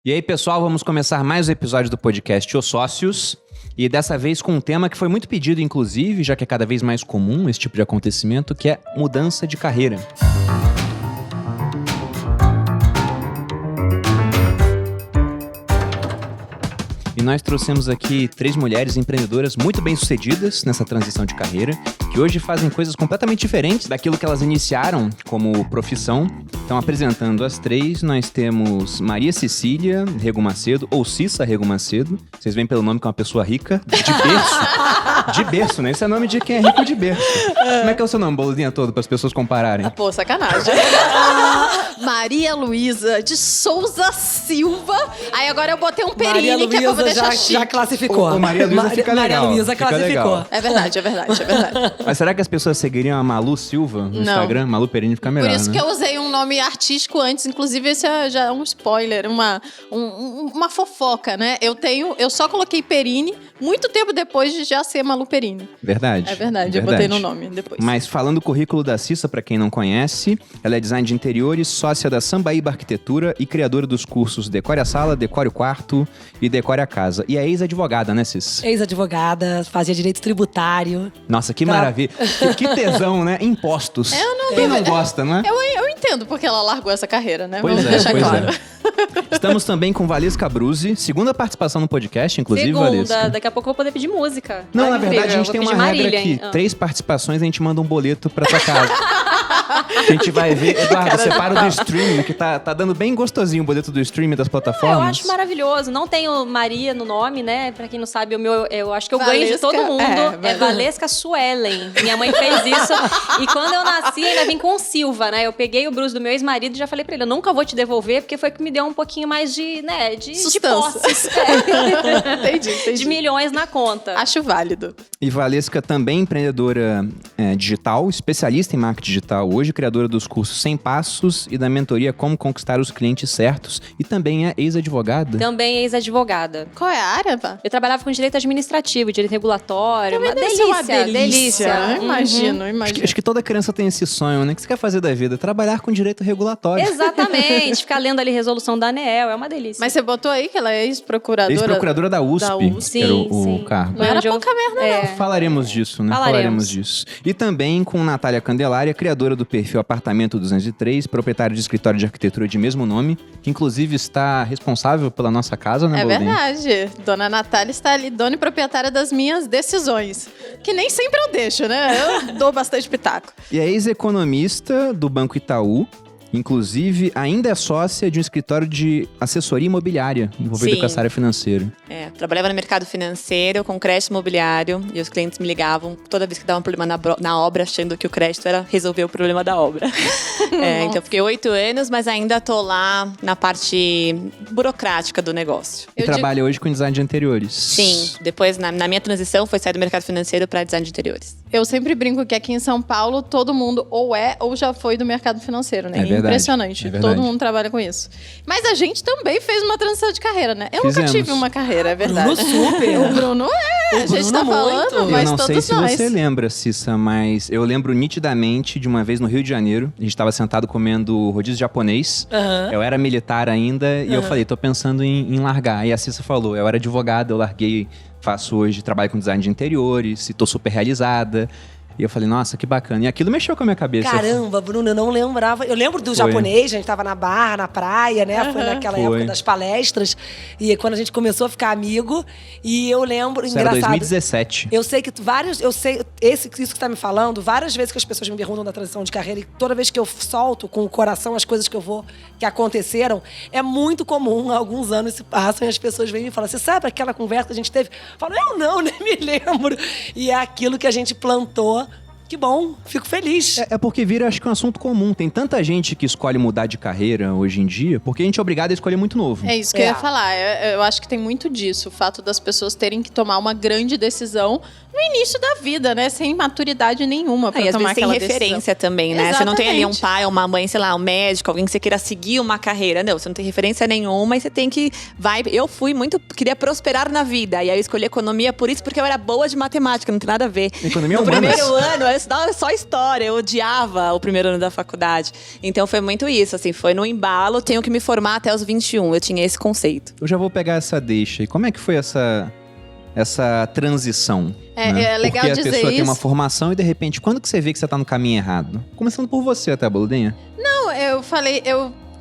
E aí, pessoal, vamos começar mais um episódio do podcast Os Sócios. E dessa vez com um tema que foi muito pedido, inclusive, já que é cada vez mais comum esse tipo de acontecimento, que é mudança de carreira. E nós trouxemos aqui 3 mulheres empreendedoras muito bem-sucedidas nessa transição de carreira, que hoje fazem coisas completamente diferentes daquilo que elas iniciaram como profissão. Então, apresentando as 3, nós temos Maria Cecília Rego Macedo, ou Cissa Rego Macedo. Vocês veem pelo nome que é uma pessoa rica, de berço. De berço, né? Esse é o nome de quem é rico de berço. Como é que é o seu nome, bolozinha todo, para as pessoas compararem? Ah, pô, sacanagem. Maria Luísa de Souza Silva. Aí agora eu botei um Perini, que é pra deixar chique. Já classificou. O Maria Luísa fica legal. Maria Luísa classificou. Legal. É verdade. Mas será que as pessoas seguiriam a Malu Silva no Instagram? Malu Perini fica melhor, Por isso, né? que eu usei um nome artístico antes. Inclusive, esse já é um spoiler, uma fofoca, né? Eu só coloquei Perini muito tempo depois de já ser Malu Perini. Verdade. É verdade, eu botei no nome depois. Mas falando do currículo da Cissa, pra quem não conhece, ela é design de interiores, sócia da Sambaíba Arquitetura e criadora dos cursos Decore a Sala, Decore o Quarto e Decore a Casa. E é ex-advogada, né, Cissa? Ex-advogada, fazia direito tributário. Nossa, que maravilha. Que tesão, né? Impostos. Quem não gosta, não é? Eu entendo porque ela largou essa carreira, né? Pois Vamos deixar claro. Estamos também com Valesca Bruzzi, segunda participação no podcast, inclusive, Valesca. Daqui a pouco eu vou poder pedir música. Não, Ai, na verdade, incrível. a gente tem uma Marília, regra aqui. hein? 3 participações, a gente manda um boleto pra tua casa. A gente vai ver. Eduardo, separa do streaming, que tá dando bem gostosinho o boleto do streaming das plataformas. Eu acho maravilhoso. Não tenho Maria no nome, né? Pra quem não sabe, eu acho que eu ganho de Valesca, todo mundo. É Valesca Suelen. Minha mãe fez isso. E quando eu nasci, ainda vim com Silva, né? Eu peguei o Bruce do meu ex-marido e já falei pra ele, eu nunca vou te devolver, porque foi que me deu um pouquinho mais de posses. Entendi. De milhões na conta. Acho válido. E Valesca também empreendedora digital, especialista em marketing digital hoje, criadora dos cursos 100 Passos e da mentoria Como Conquistar os Clientes Certos. E também é ex-advogada. Também ex-advogada. Qual é a área, Vá? Eu trabalhava com direito administrativo, direito regulatório. Também deve ser uma delícia. Imagino. Acho que toda criança tem esse sonho, né? O que você quer fazer da vida? Trabalhar com direito regulatório. Exatamente. Ficar lendo ali resolução da ANEEL, é uma delícia. Mas você botou aí que ela é ex-procuradora? Ex-procuradora da USP, que era o cargo. Não era pouca merda, não. Falaremos disso, né? Falaremos disso. E também com Natália Candelária, criadora do perfil Apartamento 203, proprietária de escritório de arquitetura de mesmo nome, que inclusive está responsável pela nossa casa, né, Boldinha? É verdade. Dona Natália está ali, dona e proprietária das minhas decisões. Que nem sempre eu deixo, né? Eu dou bastante pitaco. E é ex-economista do Banco Itaú. Inclusive, ainda é sócia de um escritório de assessoria imobiliária envolvido com essa área financeira. Trabalhava no mercado financeiro com crédito imobiliário e os clientes me ligavam toda vez que dava um problema na obra, achando que o crédito era resolver o problema da obra. Então, eu fiquei 8 anos, mas ainda tô lá na parte burocrática do negócio. E trabalha hoje com design de interiores. Sim, depois na minha transição foi sair do mercado financeiro para design de interiores. Eu sempre brinco que aqui em São Paulo todo mundo ou é ou já foi do mercado financeiro, né? É verdade, impressionante. é verdade. Todo mundo trabalha com isso. Mas a gente também fez uma transição de carreira, né? Eu nunca tive uma carreira, é verdade. Bruno super. O Bruno a gente tá falando, mas eu não todos sei se nós. você lembra, Cissa, mas eu lembro nitidamente de uma vez no Rio de Janeiro. A gente tava sentado comendo rodízio japonês. Eu era militar ainda e eu falei, tô pensando em largar. E a Cissa falou, eu era advogada, eu larguei, faço hoje trabalho com design de interiores e tô super realizada. E eu falei, nossa, que bacana. E aquilo mexeu com a minha cabeça. Caramba, Bruno, eu não lembrava. Eu lembro do japonês, a gente tava na barra, na praia, né? Foi naquela época das palestras. E quando a gente começou a ficar amigo. E eu lembro, Isso engraçado. Era 2017. Eu sei que isso que você tá me falando, várias vezes que as pessoas me perguntam da transição de carreira, e toda vez que eu solto com o coração as coisas que aconteceram, é muito comum, alguns anos se passam e as pessoas vêm e falam, você sabe aquela conversa que a gente teve? Eu falo, eu não, nem me lembro. E é aquilo que a gente plantou. Que bom, fico feliz. É porque vira, acho que um assunto comum. Tem tanta gente que escolhe mudar de carreira hoje em dia, porque a gente é obrigado a escolher muito novo. É isso que eu ia falar. Eu acho que tem muito disso. O fato das pessoas terem que tomar uma grande decisão. início da vida, né? Sem maturidade nenhuma pra E às tomar vezes sem aquela referência decisão. também, né? Você não tem ali um Exatamente. pai, uma mãe, sei lá, um médico, alguém que você queira seguir uma carreira. Não, você não tem referência nenhuma e você tem que... Eu fui muito... Queria prosperar na vida. E aí eu escolhi economia por isso, porque eu era boa de matemática, não tem nada a ver. Economia No humanas. primeiro ano, eu estudava só história. Eu odiava o primeiro ano da faculdade. Então foi muito isso, assim. Foi no embalo, tenho que me formar até os 21. Eu tinha esse conceito. Eu já vou pegar essa deixa. E como é que foi essa transição? Né? É legal Porque a dizer pessoa tem uma isso. formação e, de repente, quando que você vê que você tá no caminho errado? Começando por você até, Boludinha. Não, eu falei,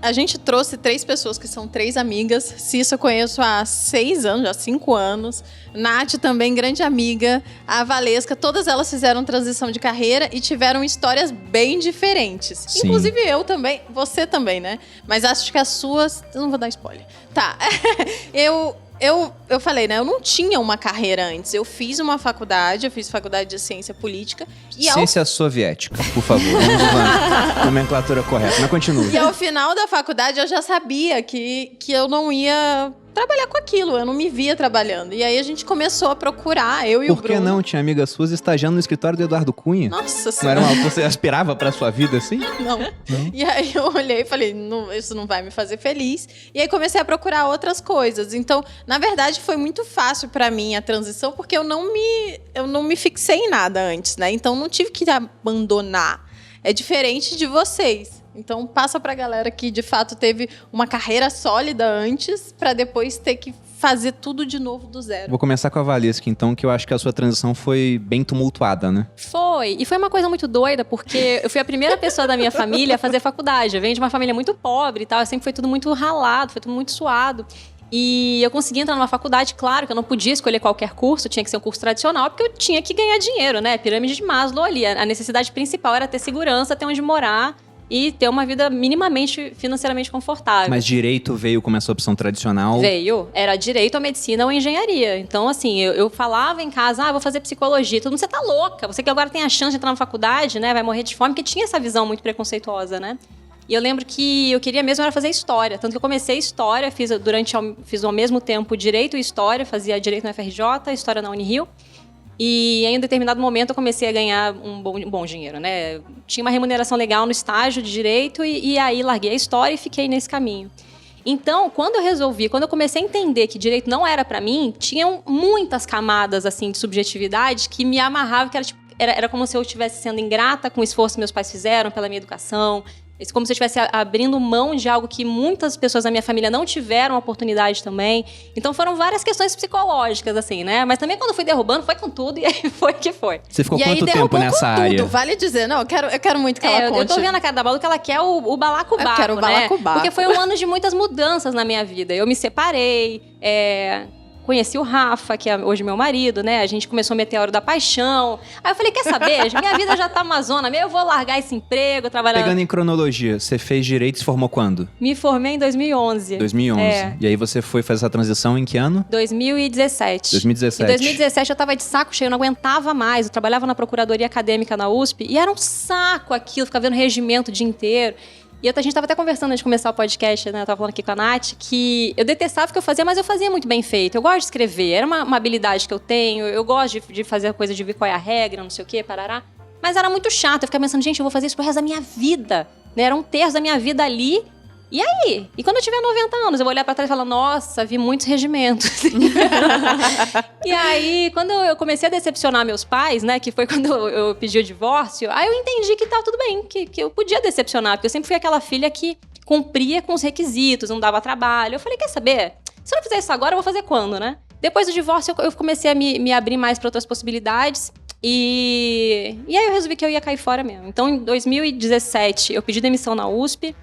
a gente trouxe 3 pessoas que são 3 amigas. Cissa eu conheço há 6 anos, já 5 anos. Nath também, grande amiga. A Valesca, todas elas fizeram transição de carreira e tiveram histórias bem diferentes. Sim. Inclusive eu também, você também, né? Mas acho que as suas... Eu não vou dar spoiler. Tá. Eu falei, né? Eu não tinha uma carreira antes. Eu fiz uma faculdade, eu fiz faculdade de ciência política. E Ciência soviética, por favor. Vamos lá. Nomenclatura correta. Mas continue. E ao final da faculdade eu já sabia que eu não ia trabalhar com aquilo, eu não me via trabalhando. E aí a gente começou a procurar, eu e o Por Bruno. que não? Tinha amigas suas estagiando no escritório do Eduardo Cunha. Nossa Não Senhora. era algo que você aspirava pra sua vida assim? Não. E aí eu olhei e falei, não, isso não vai me fazer feliz. E aí comecei a procurar outras coisas. Então, na verdade, foi muito fácil pra mim a transição, porque eu não me fixei em nada antes, né? Então, não tive que abandonar. É diferente de vocês. Então, passa pra galera que, de fato, teve uma carreira sólida antes, pra depois ter que fazer tudo de novo do zero. Vou começar com a Valesca, então, que eu acho que a sua transição foi bem tumultuada, né? Foi. E foi uma coisa muito doida, porque eu fui a primeira pessoa da minha família a fazer faculdade. Eu venho de uma família muito pobre e tal. Sempre foi tudo muito ralado, foi tudo muito suado. E eu consegui entrar numa faculdade, claro que eu não podia escolher qualquer curso, tinha que ser um curso tradicional, porque eu tinha que ganhar dinheiro, né? Pirâmide de Maslow ali. A necessidade principal era ter segurança, ter onde morar e ter uma vida minimamente financeiramente confortável. Mas direito veio como essa opção tradicional. Veio. Era direito a medicina ou engenharia. Então, assim, eu falava em casa, vou fazer psicologia. Todo mundo, você tá louca. Você que agora tem a chance de entrar na faculdade, né? Vai morrer de fome, porque tinha essa visão muito preconceituosa, né? E eu lembro que eu queria mesmo era fazer história. Tanto que eu comecei história, fiz ao mesmo tempo direito e história. Fazia direito na FRJ, história na Unirio. E em um determinado momento eu comecei a ganhar um bom dinheiro, né? Tinha uma remuneração legal no estágio de direito e aí larguei a história e fiquei nesse caminho. Então, quando eu comecei a entender que direito não era pra mim, tinham muitas camadas assim de subjetividade que me amarravam, que era como se eu estivesse sendo ingrata com o esforço que meus pais fizeram pela minha educação. Como se eu estivesse abrindo mão de algo que muitas pessoas da minha família não tiveram oportunidade também. Então foram várias questões psicológicas, assim, né? Mas também quando eu fui derrubando, foi com tudo e aí foi que foi. Você ficou E aí quanto tempo derrubou nessa com área? tudo, vale dizer. Não, eu quero muito que ela conte. Eu tô vendo a cara da Balu que ela quer o balacobaco, Eu quero o balacobaco. Porque foi um ano de muitas mudanças na minha vida. Eu me separei, conheci o Rafa, que é hoje meu marido, né? A gente começou a meter a hora da paixão. Aí eu falei, quer saber? Minha vida já tá uma zona, eu vou largar esse emprego, trabalhar... Pegando em cronologia, você fez direito e se formou quando? Me formei em 2011. 2011. É. E aí você foi fazer essa transição em que ano? 2017. 2017. Em 2017 eu tava de saco cheio, eu não aguentava mais. Eu trabalhava na procuradoria acadêmica na USP e era um saco aquilo, ficar vendo regimento o dia inteiro. E a gente tava até conversando antes de começar o podcast, né? Eu tava falando aqui com a Nath, que eu detestava o que eu fazia, mas eu fazia muito bem feito. Eu gosto de escrever, era uma habilidade que eu tenho. Eu gosto de fazer a coisa de ver qual é a regra, não sei o quê, parará. Mas era muito chato, eu ficava pensando, gente, eu vou fazer isso pro resto da minha vida. Né? Era 1/3 da minha vida ali. E aí? E quando eu tiver 90 anos, eu vou olhar pra trás e falar, nossa, vi muitos regimentos. E aí, quando eu comecei a decepcionar meus pais, né, que foi quando eu pedi o divórcio, aí eu entendi que tava tudo bem, que eu podia decepcionar, porque eu sempre fui aquela filha que cumpria com os requisitos, não dava trabalho. Eu falei, quer saber? Se eu não fizer isso agora, eu vou fazer quando, né? Depois do divórcio, eu comecei a me abrir mais pra outras possibilidades. E aí eu resolvi que eu ia cair fora mesmo. Então, em 2017, eu pedi demissão na USP.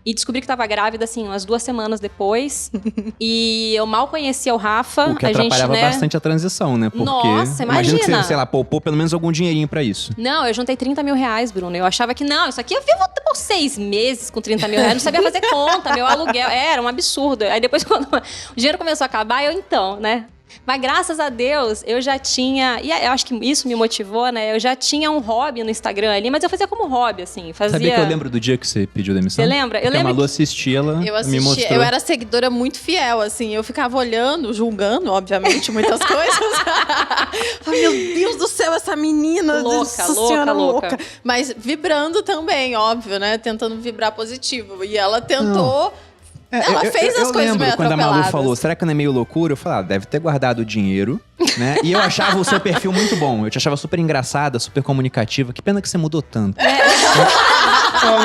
E descobri que tava grávida, assim, umas 2 semanas depois. E eu mal conhecia o Rafa. O que atrapalhava bastante a transição, né? Porque Nossa, imagina que você, imagina. sei lá, poupou pelo menos algum dinheirinho pra isso. Não, eu juntei 30 mil reais, Bruno. Eu achava que, não, isso aqui eu vivo por 6 meses com 30 mil reais. Não sabia fazer conta, meu aluguel. Era um absurdo. Aí depois, quando o dinheiro começou a acabar, eu então, né? Mas graças a Deus, eu já tinha... E eu acho que isso me motivou, né? Eu já tinha um hobby no Instagram ali, mas eu fazia como hobby, assim. Sabia que eu lembro do dia que você pediu demissão? Você lembra? Porque a Malu assistia, ela me mostrou. Eu era seguidora muito fiel, assim. Eu ficava olhando, julgando, obviamente, muitas coisas. Ai, meu Deus do céu, essa menina. Louca. Mas vibrando também, óbvio, né? Tentando vibrar positivo. E ela tentou... Ela fez as coisas meio atropeladas. Quando a Malu falou, será que não é meio loucura? Eu falei, deve ter guardado o dinheiro, né? E eu achava o seu perfil muito bom. Eu te achava super engraçada, super comunicativa. Que pena que você mudou tanto.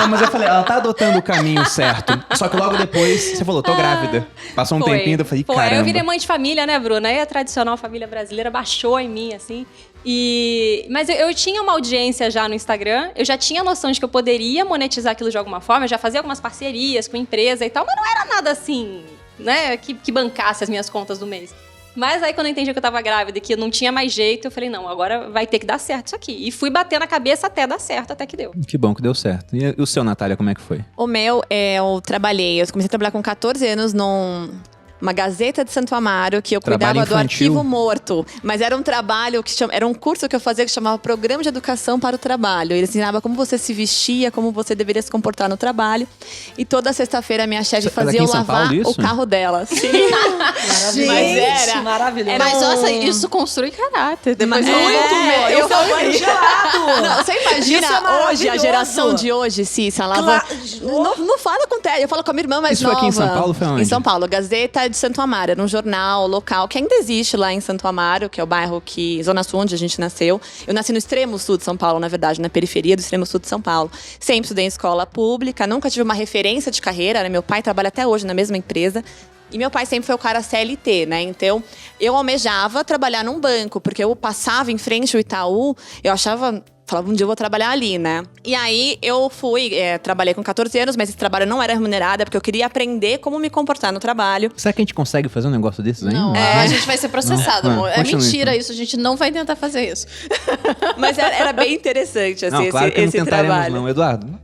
Mas eu falei, ela tá adotando o caminho certo. Só que logo depois, você falou, tô grávida. Passou um tempinho, eu falei, caramba. Eu virei mãe de família, né, Bruna? Aí a tradicional família brasileira baixou em mim, assim. Mas eu tinha uma audiência já no Instagram, eu já tinha noção de que eu poderia monetizar aquilo de alguma forma, eu já fazia algumas parcerias com empresa e tal, mas não era nada assim, né, que bancasse as minhas contas do mês. Mas aí quando eu entendi que eu tava grávida e que não tinha mais jeito, eu falei, não, agora vai ter que dar certo isso aqui. E fui bater na cabeça até dar certo, até que deu. Que bom que deu certo. E o seu, Natália, como é que foi? O meu, eu comecei a trabalhar com 14 anos uma Gazeta de Santo Amaro, que eu cuidava do arquivo morto. Mas era um trabalho era um curso que eu fazia que chamava Programa de Educação para o Trabalho. Ele ensinava como você se vestia, como você deveria se comportar no trabalho. E toda sexta-feira a minha chefe fazia eu lavar o carro dela. Sim. Gente, maravilhoso. Mas nossa, isso construi caráter. Depois eu falo gelado. Não, você imagina hoje, a geração de hoje, Cissa, não fala com eu falo com a minha irmã mais nova. Isso aqui em São Paulo foi onde? Em São Paulo, Gazeta de Santo Amaro, era um jornal local que ainda existe lá em Santo Amaro, que é o bairro Zona Sul, onde a gente nasceu. Eu nasci no extremo sul de São Paulo, na verdade, na periferia do extremo sul de São Paulo. Sempre estudei em escola pública, nunca tive uma referência de carreira, né? Meu pai trabalha até hoje na mesma empresa. E meu pai sempre foi o cara CLT, né? Então, eu almejava trabalhar num banco, porque eu passava em frente ao Itaú, falava, um dia eu vou trabalhar ali, né? E aí, eu trabalhei com 14 anos, mas esse trabalho não era remunerado, porque eu queria aprender como me comportar no trabalho. Será que a gente consegue fazer um negócio desses aí? Não, a gente vai ser processado, amor. É mentira isso, a gente não vai tentar fazer isso. Mas era bem interessante, assim, claro que esse trabalho. Não, Eduardo.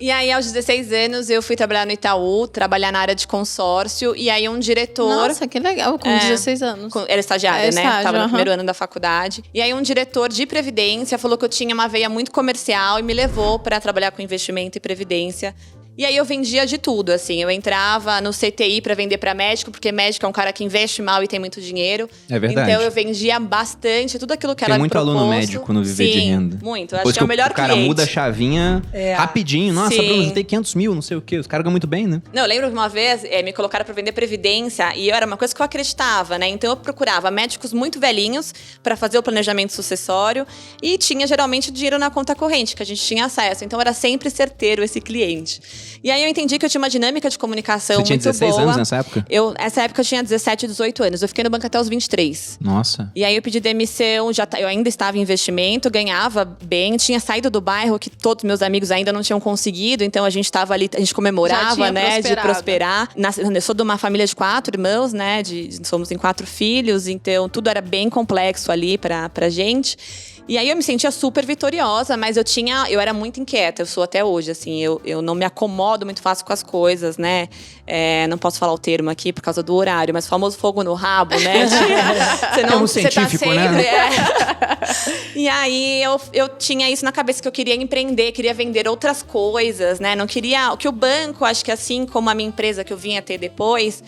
E aí, aos 16 anos, eu fui trabalhar no Itaú, trabalhar na área de consórcio. E aí, um diretor... Nossa, que legal, com 16 anos. Era estagiária, né? Tava no primeiro ano da faculdade. E aí, um diretor de previdência falou que eu tinha uma veia muito comercial e me levou para trabalhar com investimento e previdência. E aí eu vendia de tudo, assim. Eu entrava no CTI para vender para médico, porque médico é um cara que investe mal e tem muito dinheiro. É verdade. Então eu vendia bastante, tudo aquilo que era proposto. Tem muito aluno médico no Viver de Renda. Muito. Acho que é o melhor cliente. O cara muda a chavinha rapidinho. Nossa, Bruno, você tem 500 mil, não sei o quê. Os caras ganham muito bem, né? Não, eu lembro que uma vez me colocaram para vender previdência e era uma coisa que eu acreditava, né? Então eu procurava médicos muito velhinhos para fazer o planejamento sucessório e tinha geralmente dinheiro na conta corrente, que a gente tinha acesso. Então era sempre certeiro esse cliente. E aí eu entendi que eu tinha uma dinâmica de comunicação muito boa. Você tinha 16 anos nessa época? Nessa época eu tinha 17, 18 anos. Eu fiquei no banco até os 23. Nossa. E aí eu pedi demissão, eu ainda estava em investimento, ganhava bem. Tinha saído do bairro que todos meus amigos ainda não tinham conseguido. Então a gente estava ali, a gente comemorava, né, de prosperar. Eu sou de uma família de 4 irmãos, né, somos em 4 filhos. Então tudo era bem complexo ali pra gente. E aí eu me sentia super vitoriosa, mas eu era muito inquieta, eu sou até hoje, assim, eu não me acomodo muito fácil com as coisas, né? Não posso falar o termo aqui por causa do horário, mas o famoso fogo no rabo, né? Você tá sempre, né? E aí eu tinha isso na cabeça, que eu queria empreender, queria vender outras coisas, né? Não queria... Que o banco, acho que assim como a minha empresa que eu vinha ter depois...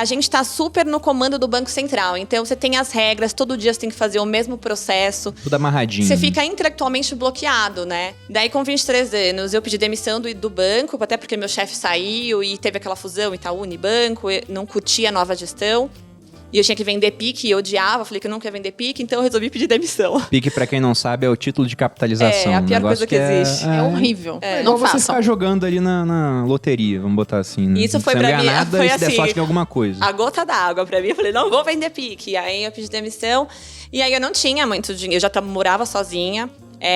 a gente tá super no comando do Banco Central. Então, você tem as regras, todo dia você tem que fazer o mesmo processo. Tudo amarradinho. Você fica intelectualmente bloqueado, né? Daí, com 23 anos, eu pedi demissão do banco, até porque meu chefe saiu e teve aquela fusão Itaú Unibanco, eu não curtia a nova gestão. E eu tinha que vender PIC e eu odiava, falei que eu não queria vender PIC, então eu resolvi pedir demissão. PIC, pra quem não sabe, é o título de capitalização. É a pior coisa que existe. É horrível. Não você ficar jogando ali na loteria, vamos botar assim. Né? Isso foi pra mim, nada, foi e se assim, der sorte em alguma coisa. A gota d'água pra mim, eu falei, não vou vender PIC. E aí eu pedi demissão, e aí eu não tinha muito dinheiro, eu já morava sozinha.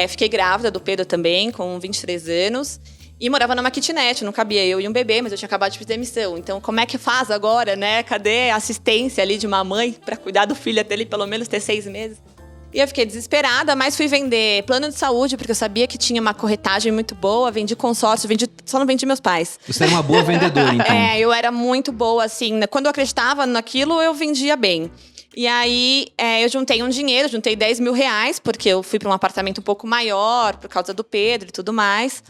Fiquei grávida do Pedro também, com 23 anos. E morava numa kitnet, não cabia eu e um bebê, mas eu tinha acabado de pedir demissão. Então, como é que faz agora, né? Cadê a assistência ali de uma mãe para cuidar do filho até ele pelo menos ter 6 meses? E eu fiquei desesperada, mas fui vender plano de saúde, porque eu sabia que tinha uma corretagem muito boa. Vendi consórcio, só não vendi meus pais. Você era uma boa vendedora, então. Eu era muito boa, assim. Quando eu acreditava naquilo, eu vendia bem. E aí, eu juntei um dinheiro, juntei 10 mil reais, porque eu fui para um apartamento um pouco maior, por causa do Pedro e tudo mais.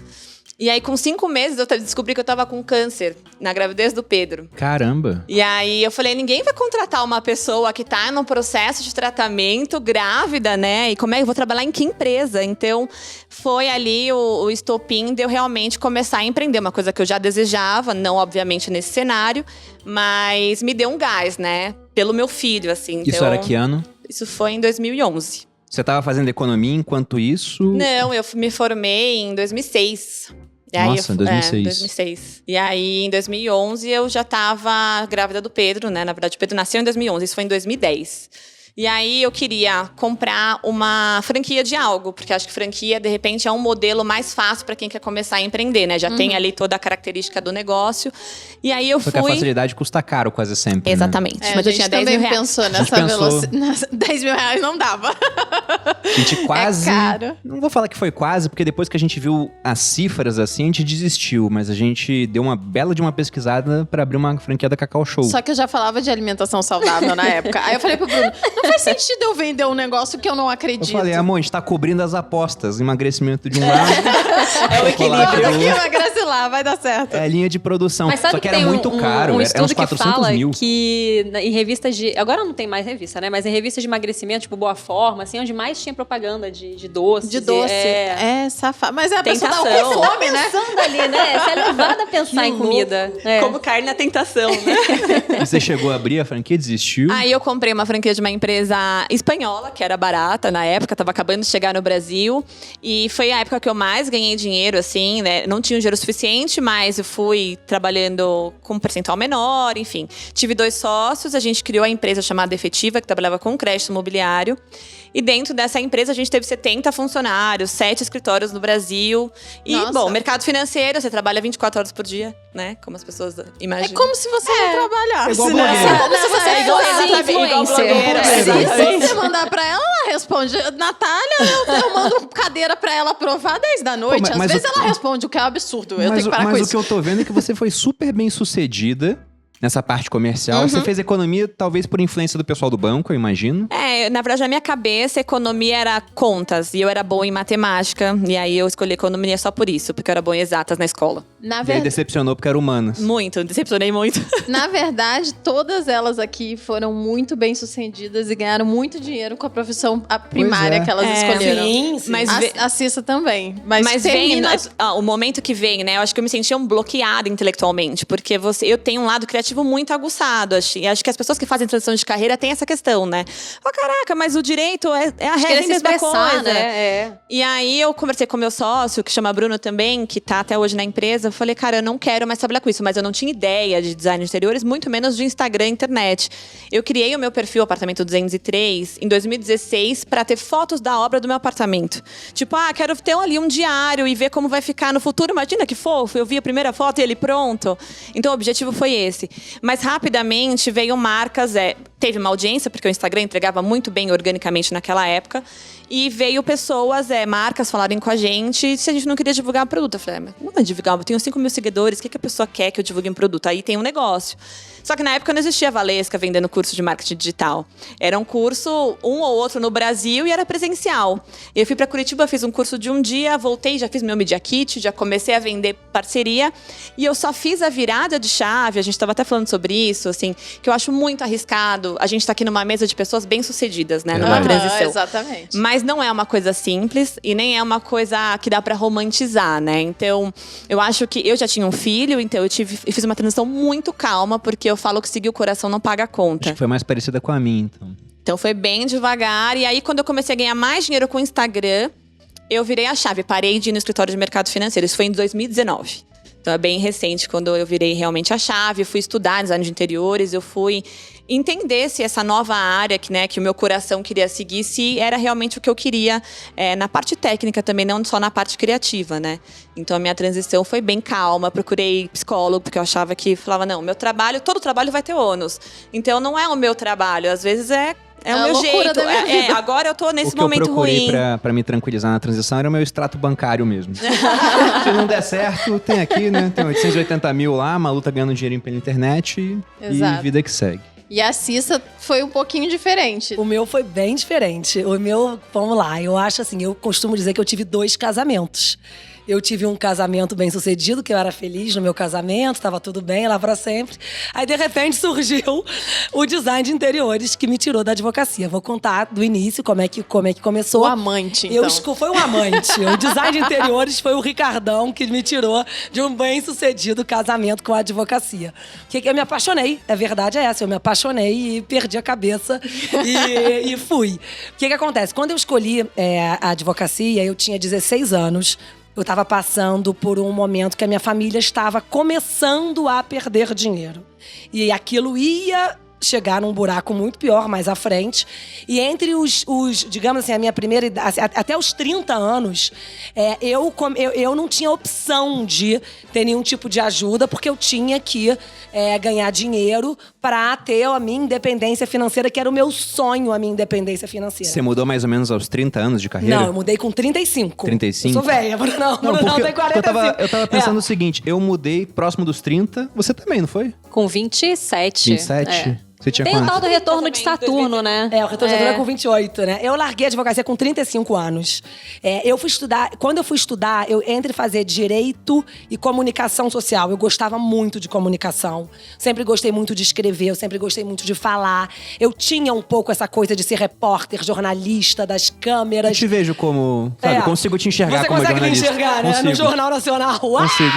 E aí, com 5 meses, eu descobri que eu tava com câncer na gravidez do Pedro. Caramba! E aí, eu falei, ninguém vai contratar uma pessoa que tá num processo de tratamento grávida, né? E como é que eu vou trabalhar em que empresa? Então, foi ali o estopim de eu realmente começar a empreender. Uma coisa que eu já desejava, não obviamente nesse cenário, mas me deu um gás, né? Pelo meu filho, assim. Isso era que ano? Isso foi em 2011. Você estava fazendo economia enquanto isso? Não, eu me formei em 2006. Nossa, 2006. 2006. E aí, em 2011, eu já tava grávida do Pedro, né? Na verdade, o Pedro nasceu em 2011, isso foi em 2010. E aí, eu queria comprar uma franquia de algo, porque acho que franquia, de repente, é um modelo mais fácil para quem quer começar a empreender, né? Já tem ali toda a característica do negócio. E aí, eu fui... Porque a facilidade custa caro quase sempre, Exatamente. né? Mas eu tinha 10 mil reais. Pensou nessa velocidade. 10 mil reais não dava. A gente quase... É caro. Não vou falar que foi quase, porque depois que a gente viu as cifras assim, a gente desistiu. Mas a gente deu uma bela de uma pesquisada pra abrir uma franquia da Cacau Show. Só que eu já falava de alimentação saudável na época. Aí eu falei pro Bruno, não faz sentido eu vender um negócio que eu não acredito. Eu falei, amor, a gente tá cobrindo as apostas. Emagrecimento de um lado. É o equilíbrio. Aqui emagrece lá, vai dar certo. É linha de produção. Mas sabe Só que que era tem muito caro. um Era estudo uns 400 que fala mil. que em revistas de... Agora não tem mais revista, né? Mas em revistas de emagrecimento, tipo Boa Forma, assim, onde mais tinha propaganda de doce. De doce. Safado. Mas a pessoa Tentação. tá com fome, né? Pensando ali, né? Você é levada a pensar em comida. Como carne na tentação, né? E você chegou a abrir a franquia, desistiu? Aí eu comprei uma franquia de uma empresa espanhola, que era barata na época, tava acabando de chegar no Brasil. E foi a época que eu mais ganhei dinheiro, assim, né? Não tinha dinheiro suficiente, mas eu fui trabalhando com um percentual menor, enfim. Tive 2 sócios, a gente criou a empresa chamada Efetiva, que trabalhava com crédito imobiliário. E dentro dessa empresa a gente teve 70 funcionários, 7 escritórios no Brasil. E, bom, mercado financeiro, você trabalha 24 horas por dia, né? Como as pessoas imaginam. É como se você não trabalhasse, igual né? blogueira. Como se você É igual blogueira. influencer. Se você mandar pra ela, ela responde. Natália, eu mando cadeira pra ela provar 10 da noite. Pô, mas Às vezes o- ela responde, o que é um absurdo. Eu tenho que parar com Mas o isso. que eu tô vendo é que você foi super bem sucedida nessa parte comercial. Você fez economia, talvez por influência do pessoal do banco, eu imagino. Na verdade, na minha cabeça, economia era contas. E eu era boa em matemática. E aí eu escolhi economia só por isso, porque eu era boa em exatas na escola. E aí decepcionou porque era humanas. Muito, decepcionei muito. Na verdade, todas elas aqui foram muito bem sucedidas e ganharam muito dinheiro com a profissão primária é. que elas escolheram. Sim. Mas A Cissa também. Mas vem, termina... o momento que vem, né? Eu acho que eu me sentia bloqueada intelectualmente, porque eu tenho um lado criativo muito aguçado. E acho que as pessoas que fazem transição de carreira têm essa questão, né? Caraca, mas o direito é a regra se mesma expressar, coisa. né? E aí eu conversei com meu sócio, que chama Bruno também, que tá até hoje na empresa. Eu falei, cara, eu não quero mais trabalhar com isso, mas eu não tinha ideia de design de interiores, muito menos de Instagram e internet. Eu criei o meu perfil Apartamento 203 em 2016 para ter fotos da obra do meu apartamento. Tipo, quero ter ali um diário e ver como vai ficar no futuro. Imagina que fofo, eu vi a primeira foto e ele pronto. Então o objetivo foi esse. Mas rapidamente veio marcas, teve uma audiência, porque o Instagram entregava muito bem organicamente naquela época. E veio pessoas, marcas falarem com a gente se a gente não queria divulgar o produto. Eu falei, mas não vai divulgar, eu tenho 5 mil seguidores, o que a pessoa quer que eu divulgue um produto? Aí tem um negócio. Só que na época não existia a Valesca vendendo curso de marketing digital. Era um curso, um ou outro no Brasil, e era presencial. Eu fui para Curitiba, fiz um curso de um dia, voltei, já fiz meu Media Kit, já comecei a vender parceria. E eu só fiz a virada de chave, a gente estava até falando sobre isso, assim, que eu acho muito arriscado. A gente está aqui numa mesa de pessoas bem-sucedidas, né, numa transição. Exatamente. Mas não é uma coisa simples e nem é uma coisa que dá pra romantizar, né? Então, eu acho que eu já tinha um filho, então eu fiz uma transição muito calma, porque eu falo que seguir o coração não paga a conta. Acho que foi mais parecida com a minha, então. Então foi bem devagar. E aí, quando eu comecei a ganhar mais dinheiro com o Instagram, eu virei a chave. Parei de ir no escritório de mercado financeiro. Isso foi em 2019. Então é bem recente quando eu virei realmente a chave. Eu fui estudar design de interiores, eu fui entender se essa nova área que o meu coração queria seguir, se era realmente o que eu queria na parte técnica também, não só na parte criativa, né? Então a minha transição foi bem calma, procurei psicólogo, porque eu achava que, falava, não, meu trabalho, todo trabalho vai ter ônus. Então não é o meu trabalho, às vezes é É o a meu loucura jeito. da minha vida. Agora eu tô nesse O que momento eu procurei ruim. pra me tranquilizar na transição era o meu extrato bancário mesmo. Se não der certo, tem aqui, né? Tem 880 mil lá, a Malu tá ganhando dinheirinho pela internet e Exato. vida que segue. E a Cissa foi um pouquinho diferente. O meu foi bem diferente. O meu, vamos lá, eu acho assim, eu costumo dizer que eu tive 2 casamentos. Eu tive um casamento bem sucedido, que eu era feliz no meu casamento, estava tudo bem lá pra sempre. Aí, de repente, surgiu o design de interiores que me tirou da advocacia. Vou contar do início como é que começou. O amante, então. Foi um amante. O design de interiores foi o Ricardão que me tirou de um bem-sucedido casamento com a advocacia. Porque eu me apaixonei, a verdade é essa. Eu me apaixonei e perdi a cabeça e fui. O que acontece? Quando eu escolhi a advocacia, eu tinha 16 anos. Eu estava passando por um momento que a minha família estava começando a perder dinheiro. E aquilo ia chegar num buraco muito pior mais à frente. E entre os digamos assim, a minha primeira idade, até os 30 anos, eu não tinha opção de ter nenhum tipo de ajuda, porque eu tinha que ganhar dinheiro para ter a minha independência financeira, que era o meu sonho, a minha independência financeira. Você mudou mais ou menos aos 30 anos de carreira? Não, eu mudei com 35. 35? Eu sou velha, Brunão. Brunão tem 45. Eu tava pensando o seguinte, eu mudei próximo dos 30, você também, não foi? Com 27. 27? Você tinha Tem o quanto? tal do retorno de Saturno, né? O retorno de Saturno é com 28, né? Eu larguei a advocacia com 35 anos. Eu fui estudar... Quando eu fui estudar, entre fazer direito e comunicação social. Eu gostava muito de comunicação. Sempre gostei muito de escrever, eu sempre gostei muito de falar. Eu tinha um pouco essa coisa de ser repórter, jornalista, das câmeras. Eu te vejo como... Sabe, consigo te enxergar como jornalista. Você consegue me enxergar, né? Consigo. No Jornal Nacional. Consigo.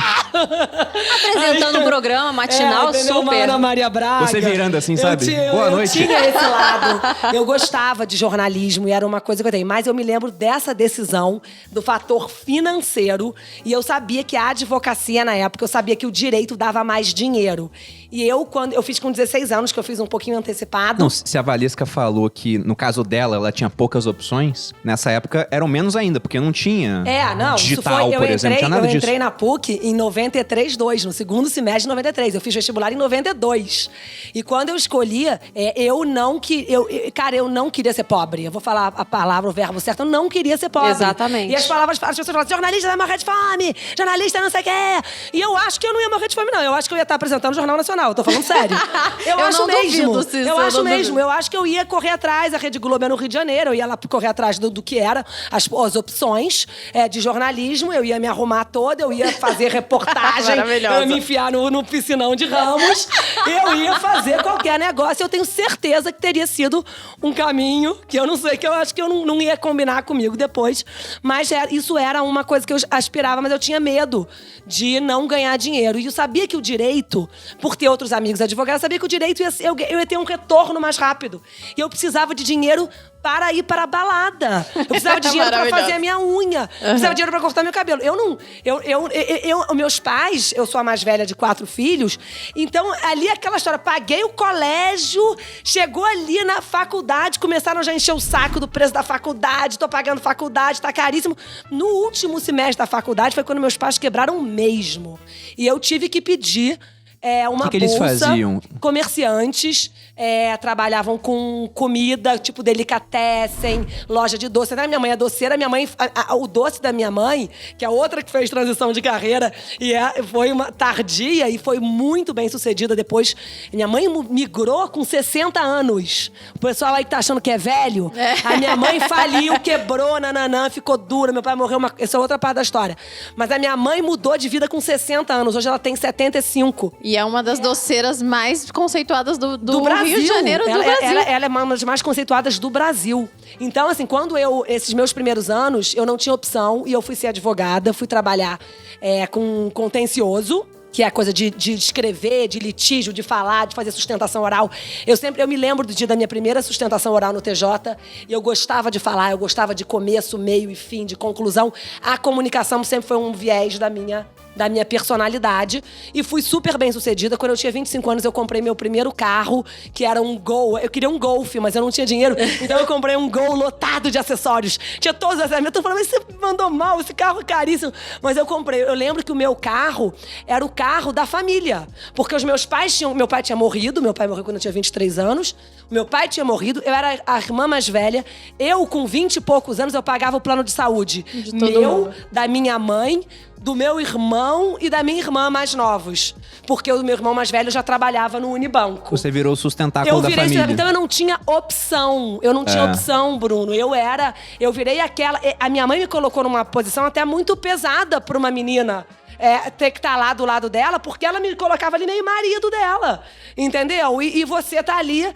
Apresentando um programa matinal entendeu? super. Ana Maria Braga. Você virando assim, sabe? Boa noite. Eu tinha esse lado. Eu gostava de jornalismo e era uma coisa que eu tenho. Mas eu me lembro dessa decisão, do fator financeiro. E eu sabia que a advocacia, na época, eu sabia que o direito dava mais dinheiro. E quando eu fiz com 16 anos, que eu fiz um pouquinho antecipado. Não, se a Valesca falou que, no caso dela, ela tinha poucas opções, nessa época eram menos ainda, porque não tinha digital, por exemplo, não tinha nada disso. Eu entrei na PUC em 93/2, no segundo semestre de 93. Eu fiz vestibular em 92. E quando eu escolhia, eu não queria ser pobre. Eu vou falar a palavra, o verbo certo. Eu não queria ser pobre. Exatamente. E as pessoas falavam, jornalista vai morrer de fome, jornalista não sei o quê. E eu acho que eu não ia morrer de fome, não. Eu acho que eu ia estar apresentando o Jornal Nacional. Eu tô falando sério. Eu acho não mesmo. duvido, Cícero, eu acho mesmo. duvido. Eu acho que eu ia correr atrás. A Rede Globo é no Rio de Janeiro. Eu ia lá correr atrás do que era as opções de jornalismo. Eu ia me arrumar toda. Eu ia fazer reportagem. Eu ia me enfiar no piscinão de Ramos. Eu ia fazer qualquer negócio. Eu tenho certeza que teria sido um caminho que eu não sei, que eu acho que eu não ia combinar comigo depois. Mas isso era uma coisa que eu aspirava, mas eu tinha medo de não ganhar dinheiro. E eu sabia que o direito, por ter outros amigos advogados, eu sabia que o direito eu ia ter um retorno mais rápido. E eu precisava de dinheiro para ir para a balada. Eu precisava de dinheiro para fazer a minha unha. Eu precisava de dinheiro para cortar meu cabelo. Meus pais, eu sou a mais velha de 4 filhos, então ali aquela história, paguei o colégio, chegou ali na faculdade, começaram já a encher o saco do preço da faculdade, tô pagando faculdade, tá caríssimo. No último semestre da faculdade foi quando meus pais quebraram mesmo. E eu tive que pedir uma que eles bolsa. faziam? Comerciantes trabalhavam com comida, tipo delicatessen, loja de doce. Minha mãe é doceira, minha mãe, o doce da minha mãe, que é outra que fez transição de carreira, e foi uma tardia e foi muito bem sucedida depois. Minha mãe migrou com 60 anos. O pessoal aí que tá achando que é velho, a minha mãe faliu, quebrou, nananã, ficou dura, meu pai morreu, essa é outra parte da história. Mas a minha mãe mudou de vida com 60 anos, hoje ela tem 75. E é uma das doceiras mais conceituadas do Brasil. Rio de Janeiro, do Brasil. Ela é uma das mais conceituadas do Brasil. Então, assim, esses meus primeiros anos, eu não tinha opção e eu fui ser advogada, fui trabalhar com contencioso, que é a coisa de escrever, de litígio, de falar, de fazer sustentação oral. Eu me lembro do dia da minha primeira sustentação oral no TJ, e eu gostava de falar, eu gostava de começo, meio e fim, de conclusão. A comunicação sempre foi um viés da minha da minha personalidade. E fui super bem sucedida. Quando eu tinha 25 anos, eu comprei meu primeiro carro, que era um Gol. Eu queria um Golf, mas eu não tinha dinheiro. Então eu comprei um Gol lotado de acessórios. Tinha todos os acessórios. Eu tô falando, mas você mandou mal, esse carro é caríssimo. Mas eu comprei. Eu lembro que o meu carro era o carro da família. Porque os meus pais tinham... Meu pai tinha morrido. Meu pai morreu quando eu tinha 23 anos. Meu pai tinha morrido. Eu era a irmã mais velha. Eu, com 20 e poucos anos, eu pagava o plano de saúde. Da minha mãe, do meu irmão e da minha irmã mais novos. Porque o meu irmão mais velho já trabalhava no Unibanco. Você virou o sustentáculo da família. Então eu não tinha opção. Eu não tinha opção, Bruno. Eu virei aquela... A minha mãe me colocou numa posição até muito pesada para uma menina. Ter que estar lá do lado dela, porque ela me colocava ali meio marido dela, entendeu? E você tá ali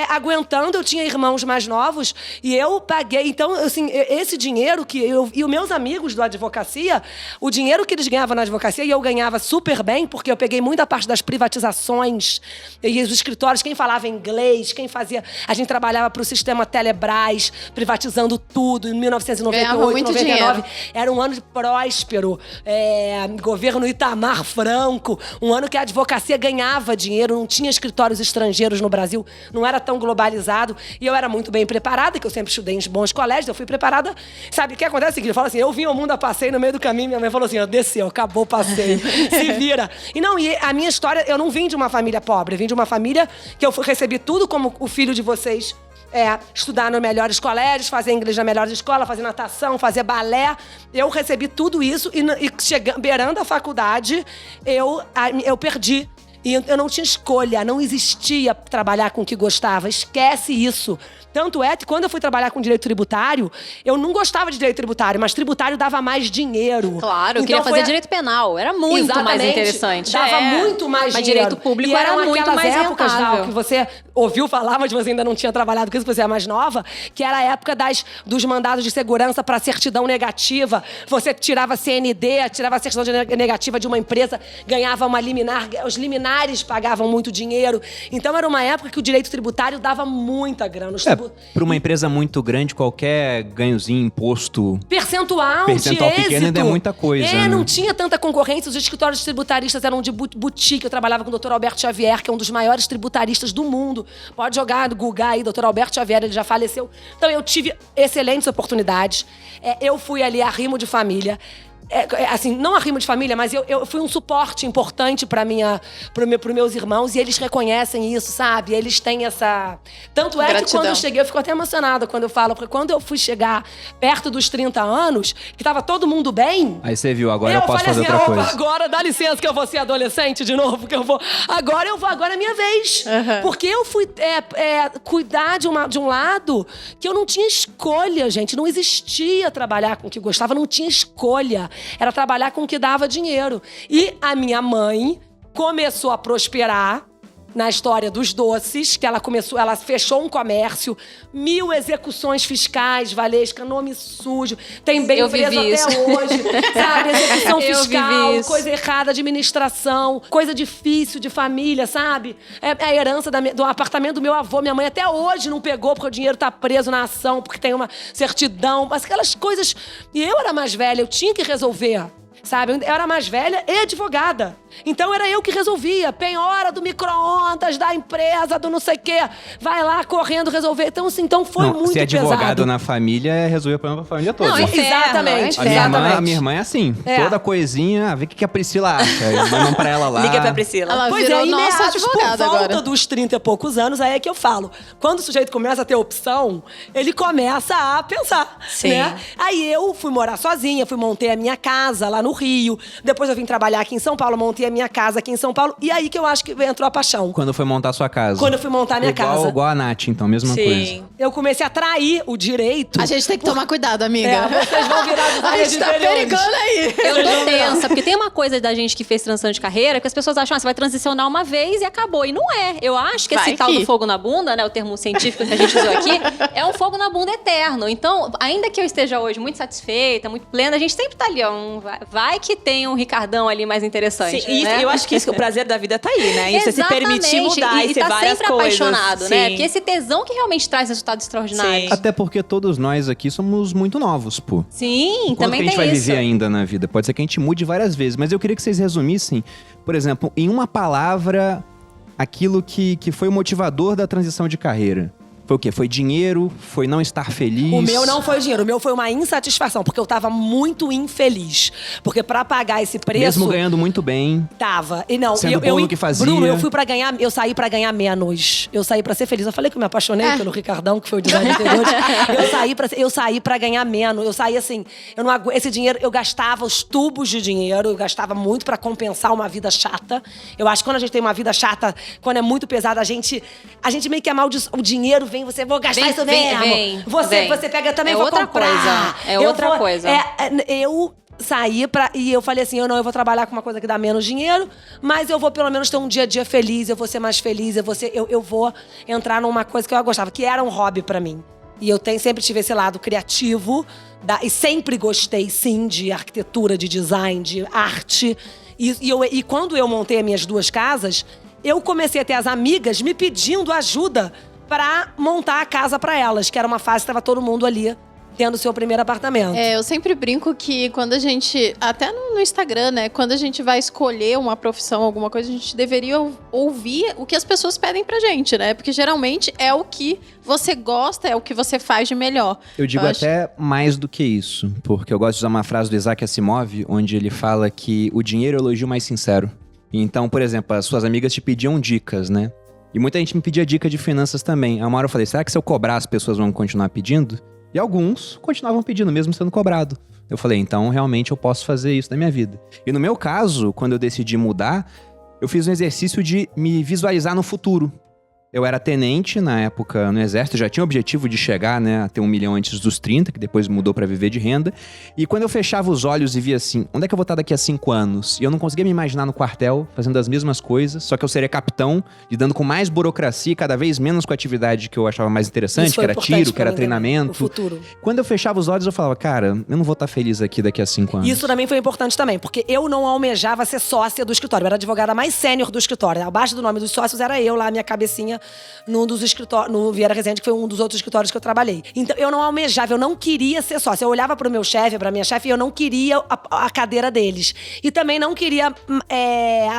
aguentando. Eu tinha irmãos mais novos e eu paguei. Então, assim, esse dinheiro que eu... E os meus amigos da advocacia, o dinheiro que eles ganhavam na advocacia, e eu ganhava super bem, porque eu peguei muita parte das privatizações e os escritórios, quem falava inglês, quem fazia... A gente trabalhava pro sistema Telebrás, privatizando tudo, em 1998, 99. Era um ano próspero. Governo Itamar Franco, um ano que a advocacia ganhava dinheiro, não tinha escritórios estrangeiros no Brasil, não era tão globalizado, e eu era muito bem preparada, que eu sempre estudei em bons colégios, eu fui preparada. Sabe o que acontece? Eu falo assim, eu vim ao mundo a passeio, no meio do caminho, minha mãe falou assim, desceu, acabou o passeio, se vira. E a minha história, eu não vim de uma família pobre, eu vim de uma família que eu recebi tudo como o filho de vocês, estudar nos melhores colégios, fazer inglês na melhor escola, fazer natação, fazer balé. Eu recebi tudo isso e beirando a faculdade, eu perdi. E eu não tinha escolha, não existia trabalhar com o que gostava. Esquece isso. Tanto é que quando eu fui trabalhar com direito tributário, eu não gostava de direito tributário, mas tributário dava mais dinheiro. Claro, eu queria fazer direito penal. Era muito mais interessante. Dava muito mais dinheiro. Mas direito público era muito mais épocas, rentável. que você ouviu falar, mas você ainda não tinha trabalhado com isso, você é mais nova, que era a época dos mandados de segurança para certidão negativa. Você tirava CND, tirava a certidão negativa de uma empresa, ganhava uma liminar. Os liminares pagavam muito dinheiro. Então era uma época que o direito tributário dava muita grana. Para uma empresa muito grande, qualquer ganhozinho, imposto... Percentual de pequeno êxito. ainda é muita coisa. Né? Não tinha tanta concorrência. Os escritórios tributaristas eram de boutique. Eu trabalhava com o Dr. Alberto Xavier, que é um dos maiores tributaristas do mundo. Pode jogar no Google aí, Dr. Alberto Xavier, ele já faleceu. Então eu tive excelentes oportunidades. Eu fui ali arrimo de família. Assim, não arrimo de família, mas eu fui um suporte importante para meus irmãos, e eles reconhecem isso, sabe? Eles têm essa... Tanto é que quando eu cheguei, eu fico até emocionada quando eu falo, porque quando eu fui chegar perto dos 30 anos, que tava todo mundo bem... Aí você viu, agora eu posso fazer outra coisa. Agora, dá licença que eu vou ser adolescente de novo, que eu vou... Agora é minha vez. Uhum. Porque eu fui cuidar de um lado que eu não tinha escolha, gente. Não existia trabalhar com o que gostava, não tinha escolha. Era trabalhar com o que dava dinheiro. E a minha mãe começou a prosperar na história dos doces, que ela fechou um comércio, 1000 execuções fiscais, Valesca, nome sujo, tem bem preso até hoje, sabe? Execução fiscal, coisa errada, administração, coisa difícil de família, sabe? É a herança do apartamento do meu avô, minha mãe até hoje não pegou, porque o dinheiro tá preso na ação, porque tem uma certidão, mas aquelas coisas... E eu era mais velha, eu tinha que resolver, sabe? Eu era mais velha e advogada. Então era eu que resolvia. Penhora do micro-ondas, da empresa, do não sei o quê. Vai lá correndo resolver. Então, assim, foi muito pesado. Ser advogado na família resolver o problema pra família toda. Não, exatamente. A minha irmã é assim. Toda coisinha, vê o que a Priscila acha. Mandam pra ela lá. Liga pra Priscila. Ela virou nossa advogada por volta agora. dos 30 e poucos anos, aí é que eu falo. Quando o sujeito começa a ter opção, ele começa a pensar. Sim. Né? Aí eu fui morar sozinha, montei a minha casa lá no Rio. Depois eu vim trabalhar aqui em São Paulo, montei a minha casa aqui em São Paulo. E aí que eu acho que entrou a paixão. Quando foi montar a sua casa? Quando eu fui montar a minha casa. Igual a Nath, então, mesma coisa. Eu comecei a atrair o direito. A gente tem que tomar cuidado, amiga. Vocês vão virar dos A gente tá perigando aí. Eu tô tensa, porque tem uma coisa da gente que fez transição de carreira que as pessoas acham, você vai transicionar uma vez e acabou. E não é. Eu acho que esse tal do fogo na bunda, né, o termo científico que a gente usou aqui, é um fogo na bunda eterno. Então, ainda que eu esteja hoje muito satisfeita, muito plena, a gente sempre tá ali, ó, vai que tem um Ricardão ali mais interessante. Sim, Isso, né? eu acho que o prazer da vida tá aí, né? E você se permitir mudar e ser tá várias sempre coisas. apaixonado, né? Sim. Porque esse tesão que realmente traz resultados extraordinários. Sim. Até porque todos nós aqui somos muito novos, pô. Sim, Quanto também que a gente tem vai isso. viver ainda na vida? Pode ser que a gente mude várias vezes, mas eu queria que vocês resumissem, por exemplo, em uma palavra, aquilo que foi o motivador da transição de carreira. Foi o quê? Foi dinheiro? Foi não estar feliz? O meu não foi dinheiro, o meu foi uma insatisfação, porque eu tava muito infeliz. Porque pra pagar esse preço… Mesmo ganhando muito bem. Tava. E não, Sendo bom no que fazia. Bruno, eu saí pra ganhar menos. Eu saí pra ser feliz. Eu falei que eu me apaixonei pelo Ricardão, que foi o design de interiores. Eu saí pra ganhar menos. Eu saí assim, eu não aguento, esse dinheiro, eu gastava os tubos de dinheiro, eu gastava muito pra compensar uma vida chata. Eu acho que quando a gente tem uma vida chata, quando é muito pesada, a gente meio que amaldiçoa. O dinheiro vem, você vou gastar isso mesmo. Você pega também, vou outra comprar. coisa. É outra coisa. Eu saí e eu falei assim, eu vou trabalhar com uma coisa que dá menos dinheiro, mas eu vou pelo menos ter um dia a dia feliz, eu vou ser mais feliz, eu vou entrar numa coisa que eu gostava, que era um hobby pra mim. E eu sempre tive esse lado criativo, e sempre gostei, sim, de arquitetura, de design, de arte. E quando eu montei as minhas 2 casas, eu comecei a ter as amigas me pedindo ajuda pra montar a casa pra elas, que era uma fase que tava todo mundo ali tendo o seu primeiro apartamento. Eu sempre brinco que quando a gente, até no Instagram, né, quando a gente vai escolher uma profissão, alguma coisa, a gente deveria ouvir o que as pessoas pedem pra gente, né? Porque geralmente é o que você gosta, é o que você faz de melhor. Eu digo até mais do que isso, porque eu gosto de usar uma frase do Isaac Asimov, onde ele fala que o dinheiro é o elogio mais sincero. Então, por exemplo, as suas amigas te pediam dicas, né? E muita gente me pedia dica de finanças também. Aí uma hora eu falei, será que se eu cobrar as pessoas vão continuar pedindo? E alguns continuavam pedindo, mesmo sendo cobrado. Eu falei, então realmente eu posso fazer isso na minha vida. E no meu caso, quando eu decidi mudar, eu fiz um exercício de me visualizar no futuro. Eu era tenente na época no Exército, já tinha o objetivo de chegar, né, a ter 1 milhão antes dos 30, que depois mudou pra viver de renda. E quando eu fechava os olhos e via assim, onde é que eu vou estar daqui a 5 anos? E eu não conseguia me imaginar no quartel, fazendo as mesmas coisas, só que eu seria capitão, lidando com mais burocracia, cada vez menos com a atividade que eu achava mais interessante, que era tiro, que era treinamento. O futuro. Quando eu fechava os olhos, eu falava, cara, eu não vou estar feliz aqui daqui a 5 anos. Isso também foi importante também, porque eu não almejava ser sócia do escritório. Eu era a advogada mais sênior do escritório. Abaixo do nome dos sócios era eu lá, minha cabecinha, num dos escritórios, no Vieira Resende, que foi um dos outros escritórios que eu trabalhei. Então, eu não almejava, eu não queria ser sócia. Eu olhava pro meu chefe, pra minha chefe, e eu não queria a cadeira deles. E também não queria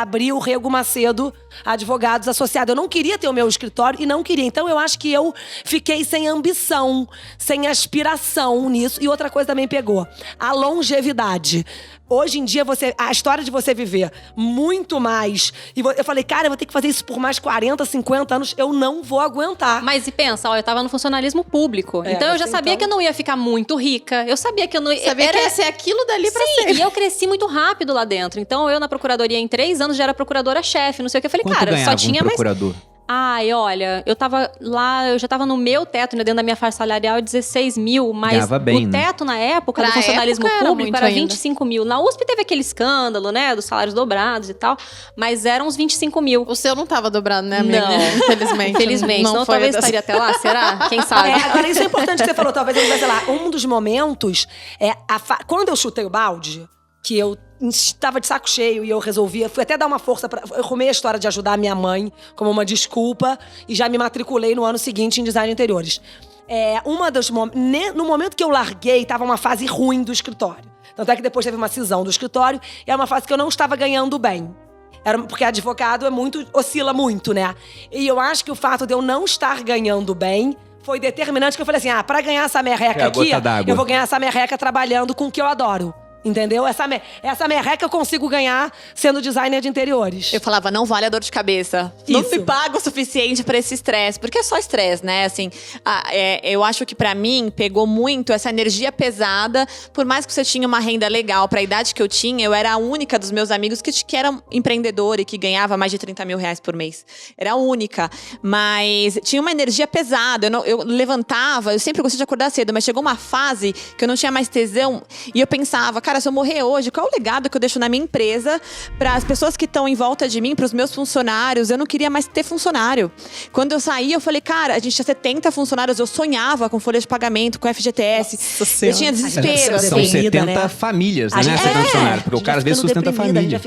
abrir o Rego Macedo Advogados Associados. Eu não queria ter o meu escritório e não queria. Então, eu acho que eu fiquei sem ambição, sem aspiração nisso. E outra coisa também pegou, a longevidade. Hoje em dia, a história de você viver muito mais… E eu falei, cara, eu vou ter que fazer isso por mais 40, 50 anos, eu não vou aguentar. Mas e pensa, eu tava no funcionalismo público. Então eu já sabia que eu não ia ficar muito rica. Eu sabia que eu não ia… Sabia que ia ser aquilo dali pra Sim, sempre. e eu cresci muito rápido lá dentro. Então eu na procuradoria em 3 anos já era procuradora-chefe, não sei o que. Eu falei, Quanto cara, ganhava só tinha um procurador? Ai, olha, eu tava lá, eu já tava no meu teto, né, dentro da minha faixa salarial, 16 mil, mas ganhava bem, o teto na época Pra do funcionalismo época era público muito era ainda. 25 mil. Na USP teve aquele escândalo, né, dos salários dobrados e tal, mas eram uns 25 mil. O seu não tava dobrado, né, amiga? Não. Infelizmente. Infelizmente, não foi talvez estaria até lá, será? Quem sabe? Agora, isso é importante que você falou. Talvez eu sei lá, um dos momentos quando eu chutei o balde, que eu estava de saco cheio e eu resolvi, fui até dar uma força eu arrumei a história de ajudar a minha mãe como uma desculpa e já me matriculei no ano seguinte em design de interiores. No momento que eu larguei, tava uma fase ruim do escritório. Tanto é que depois teve uma cisão do escritório e era uma fase que eu não estava ganhando bem. Porque advogado oscila muito, né? E eu acho que o fato de eu não estar ganhando bem foi determinante, que eu falei assim, pra ganhar essa merreca aqui, eu vou ganhar essa merreca trabalhando com o que eu adoro. Entendeu? Essa merreca eu consigo ganhar sendo designer de interiores. Eu falava, não vale a dor de cabeça. Não Isso. me paga o suficiente pra esse estresse. Porque é só estresse, né? Assim, eu acho que pra mim pegou muito essa energia pesada. Por mais que você tinha uma renda legal pra idade que eu tinha, eu era a única dos meus amigos que era empreendedor e que ganhava mais de 30 mil reais por mês. Era a única. Mas tinha uma energia pesada. Eu levantava, eu sempre gostei de acordar cedo, mas chegou uma fase que eu não tinha mais tesão. E eu pensava, cara, cara, se eu morrer hoje, qual é o legado que eu deixo na minha empresa para as pessoas que estão em volta de mim, para os meus funcionários? Eu não queria mais ter funcionário. Quando eu saí, eu falei, cara, a gente tinha 70 funcionários, eu sonhava com folha de pagamento, com FGTS. Eu tinha desespero, São assim. 70 famílias, né? 70 funcionários, porque o cara às vezes sustenta a família.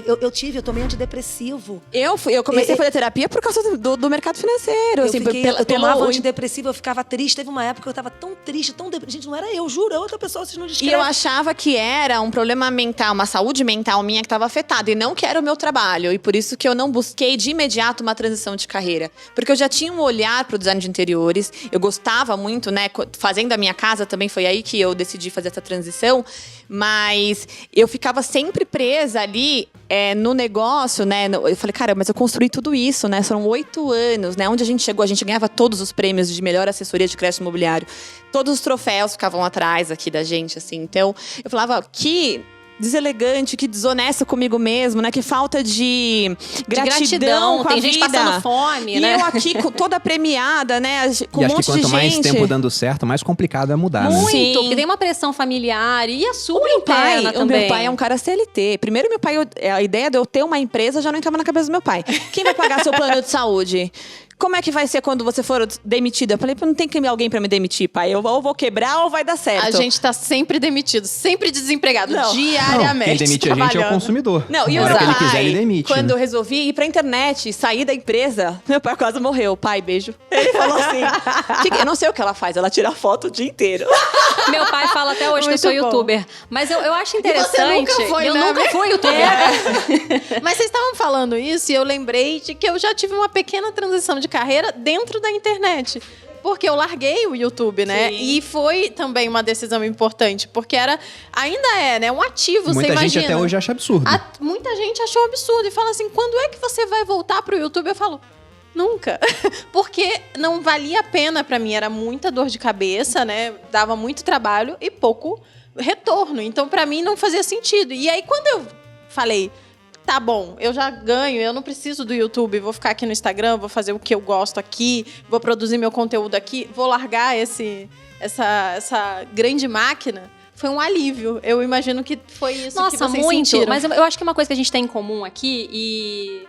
Eu tomei antidepressivo. Eu comecei a fazer terapia por causa do mercado financeiro. Assim, Eu tomava antidepressivo, eu ficava triste. Teve uma época que eu tava tão triste, tão depressiva. Gente, não era eu, juro, é outra pessoa, vocês não E descrevem. eu achava que era um problema mental, uma saúde mental minha que estava afetada. E não que era o meu trabalho. E por isso que eu não busquei de imediato uma transição de carreira. Porque eu já tinha um olhar para o design de interiores. Eu gostava muito, né? Fazendo a minha casa também foi aí que eu decidi fazer essa transição. Mas eu ficava sempre presa ali no negócio, né? Eu falei, cara, mas eu construí tudo isso, né? Foram 8 anos, né? Onde a gente chegou, a gente ganhava todos os prêmios de melhor assessoria de crédito imobiliário. Todos os troféus ficavam atrás aqui da gente, assim. Então, eu falava, que deselegante, que desonesto comigo mesmo, né? Que falta de gratidão com a tem gente vida. passando fome, e né? eu aqui toda premiada, né? Com E um acho monte que quanto de mais gente. tempo dando certo, mais complicado é mudar, né? Muito, Sim. porque tem uma pressão familiar e a sua O interna também. meu pai é um cara CLT. Primeiro, meu pai, a ideia de eu ter uma empresa já não entrava na cabeça do meu pai. Quem vai pagar seu plano de saúde? Como é que vai ser quando você for demitida? Eu falei, não tem que alguém pra me demitir, pai. Eu ou vou quebrar ou vai dar certo. A gente tá sempre demitido, sempre desempregado, Não, diariamente. quem demite a gente é o trabalhando. consumidor. Não, e Na o hora meu que ele pai, quiser, ele demite. quando né? eu resolvi ir pra internet, sair da empresa, meu pai quase morreu. Pai, beijo. Ele falou assim, eu não sei o que ela faz, ela tira foto o dia inteiro. Meu pai fala até hoje que eu Muito sou bom. youtuber. Mas eu acho interessante. você nunca foi, eu né? nunca fui youtuber. Mas vocês estavam falando isso e eu lembrei de que eu já tive uma pequena transição de carreira dentro da internet. Porque eu larguei o YouTube, né? Sim. E foi também uma decisão importante. Porque ainda é, né? Um ativo, Muita você imagina. gente até hoje acha absurdo. Muita gente achou absurdo. E fala assim, quando é que você vai voltar pro YouTube? Eu falo, nunca. Porque não valia a pena pra mim. Era muita dor de cabeça, né? Dava muito trabalho e pouco retorno. Então, pra mim, não fazia sentido. E aí, quando eu falei, tá bom, eu já ganho, eu não preciso do YouTube, vou ficar aqui no Instagram, vou fazer o que eu gosto aqui, vou produzir meu conteúdo aqui, vou largar essa grande máquina. Foi um alívio. Eu imagino que foi isso que Nossa, vocês muito. sentiram. Mas eu acho que uma coisa que a gente tem em comum aqui, e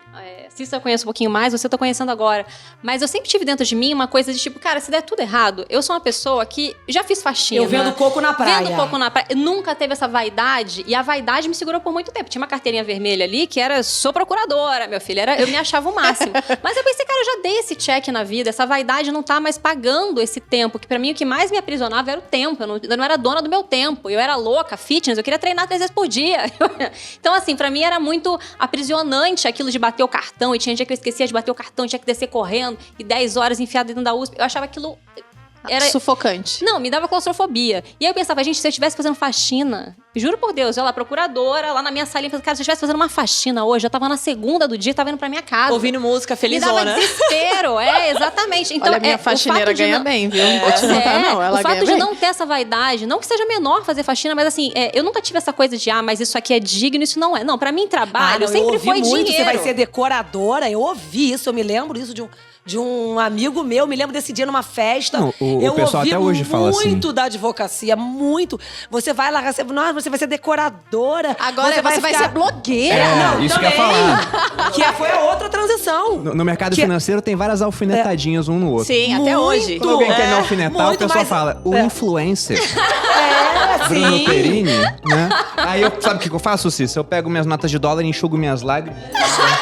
Cissa eu conheço um pouquinho mais, você tá conhecendo agora. Mas eu sempre tive dentro de mim uma coisa de tipo, cara, se der tudo errado, eu sou uma pessoa que já fiz faxina. Eu vendo coco na praia. Vendo coco na praia. Nunca teve essa vaidade. E a vaidade me segurou por muito tempo. Tinha uma carteirinha vermelha ali que era, sou procuradora, meu filho. Eu me achava o máximo. Mas eu pensei, cara, eu já dei esse check na vida. Essa vaidade não tá mais pagando esse tempo. Que pra mim o que mais me aprisionava era o tempo. Eu não era dona do meu tempo. Eu era louca, fitness. Eu queria treinar 3 vezes por dia. Então, assim, pra mim era muito aprisionante aquilo de bater o cartão. E tinha dia que eu esquecia de bater o cartão, tinha que descer correndo. E 10 horas enfiada dentro da USP. Eu achava aquilo... Era sufocante. Não, me dava claustrofobia. E aí eu pensava, gente, se eu estivesse fazendo faxina, juro por Deus, eu lá, procuradora, lá na minha salinha, cara, se eu estivesse fazendo uma faxina hoje, eu tava na segunda do dia, tava indo pra minha casa. Ouvindo música Me felizona. dava desespero, exatamente. Então, Olha, a minha faxineira ganha bem, viu? Vou te contar, não. Ela o fato ganha de bem. não ter essa vaidade, não que seja menor fazer faxina, mas assim, eu nunca tive essa coisa de, mas isso aqui é digno, isso não é. Não, pra mim, trabalho não, sempre eu ouvi foi muito, dinheiro. você vai ser decoradora. Eu ouvi isso, eu me lembro isso de um amigo meu, me lembro desse dia numa festa. Não, o eu pessoal ouvi até hoje fala assim. muito da advocacia, muito. Você vai lá, você vai ser decoradora. Agora você vai ficar- ser blogueira. Não, isso que eu ia também. falar. Que foi a outra transição. No mercado financeiro tem várias alfinetadinhas um no outro. Sim, até Muito. hoje. Quando alguém quer me É, alfinetar, o muito pessoal mais- fala, o influencer, Bruno Sim. Perini, né? Aí sabe o que eu faço, Cícero? Eu pego minhas notas de dólar e enxugo minhas lágrimas.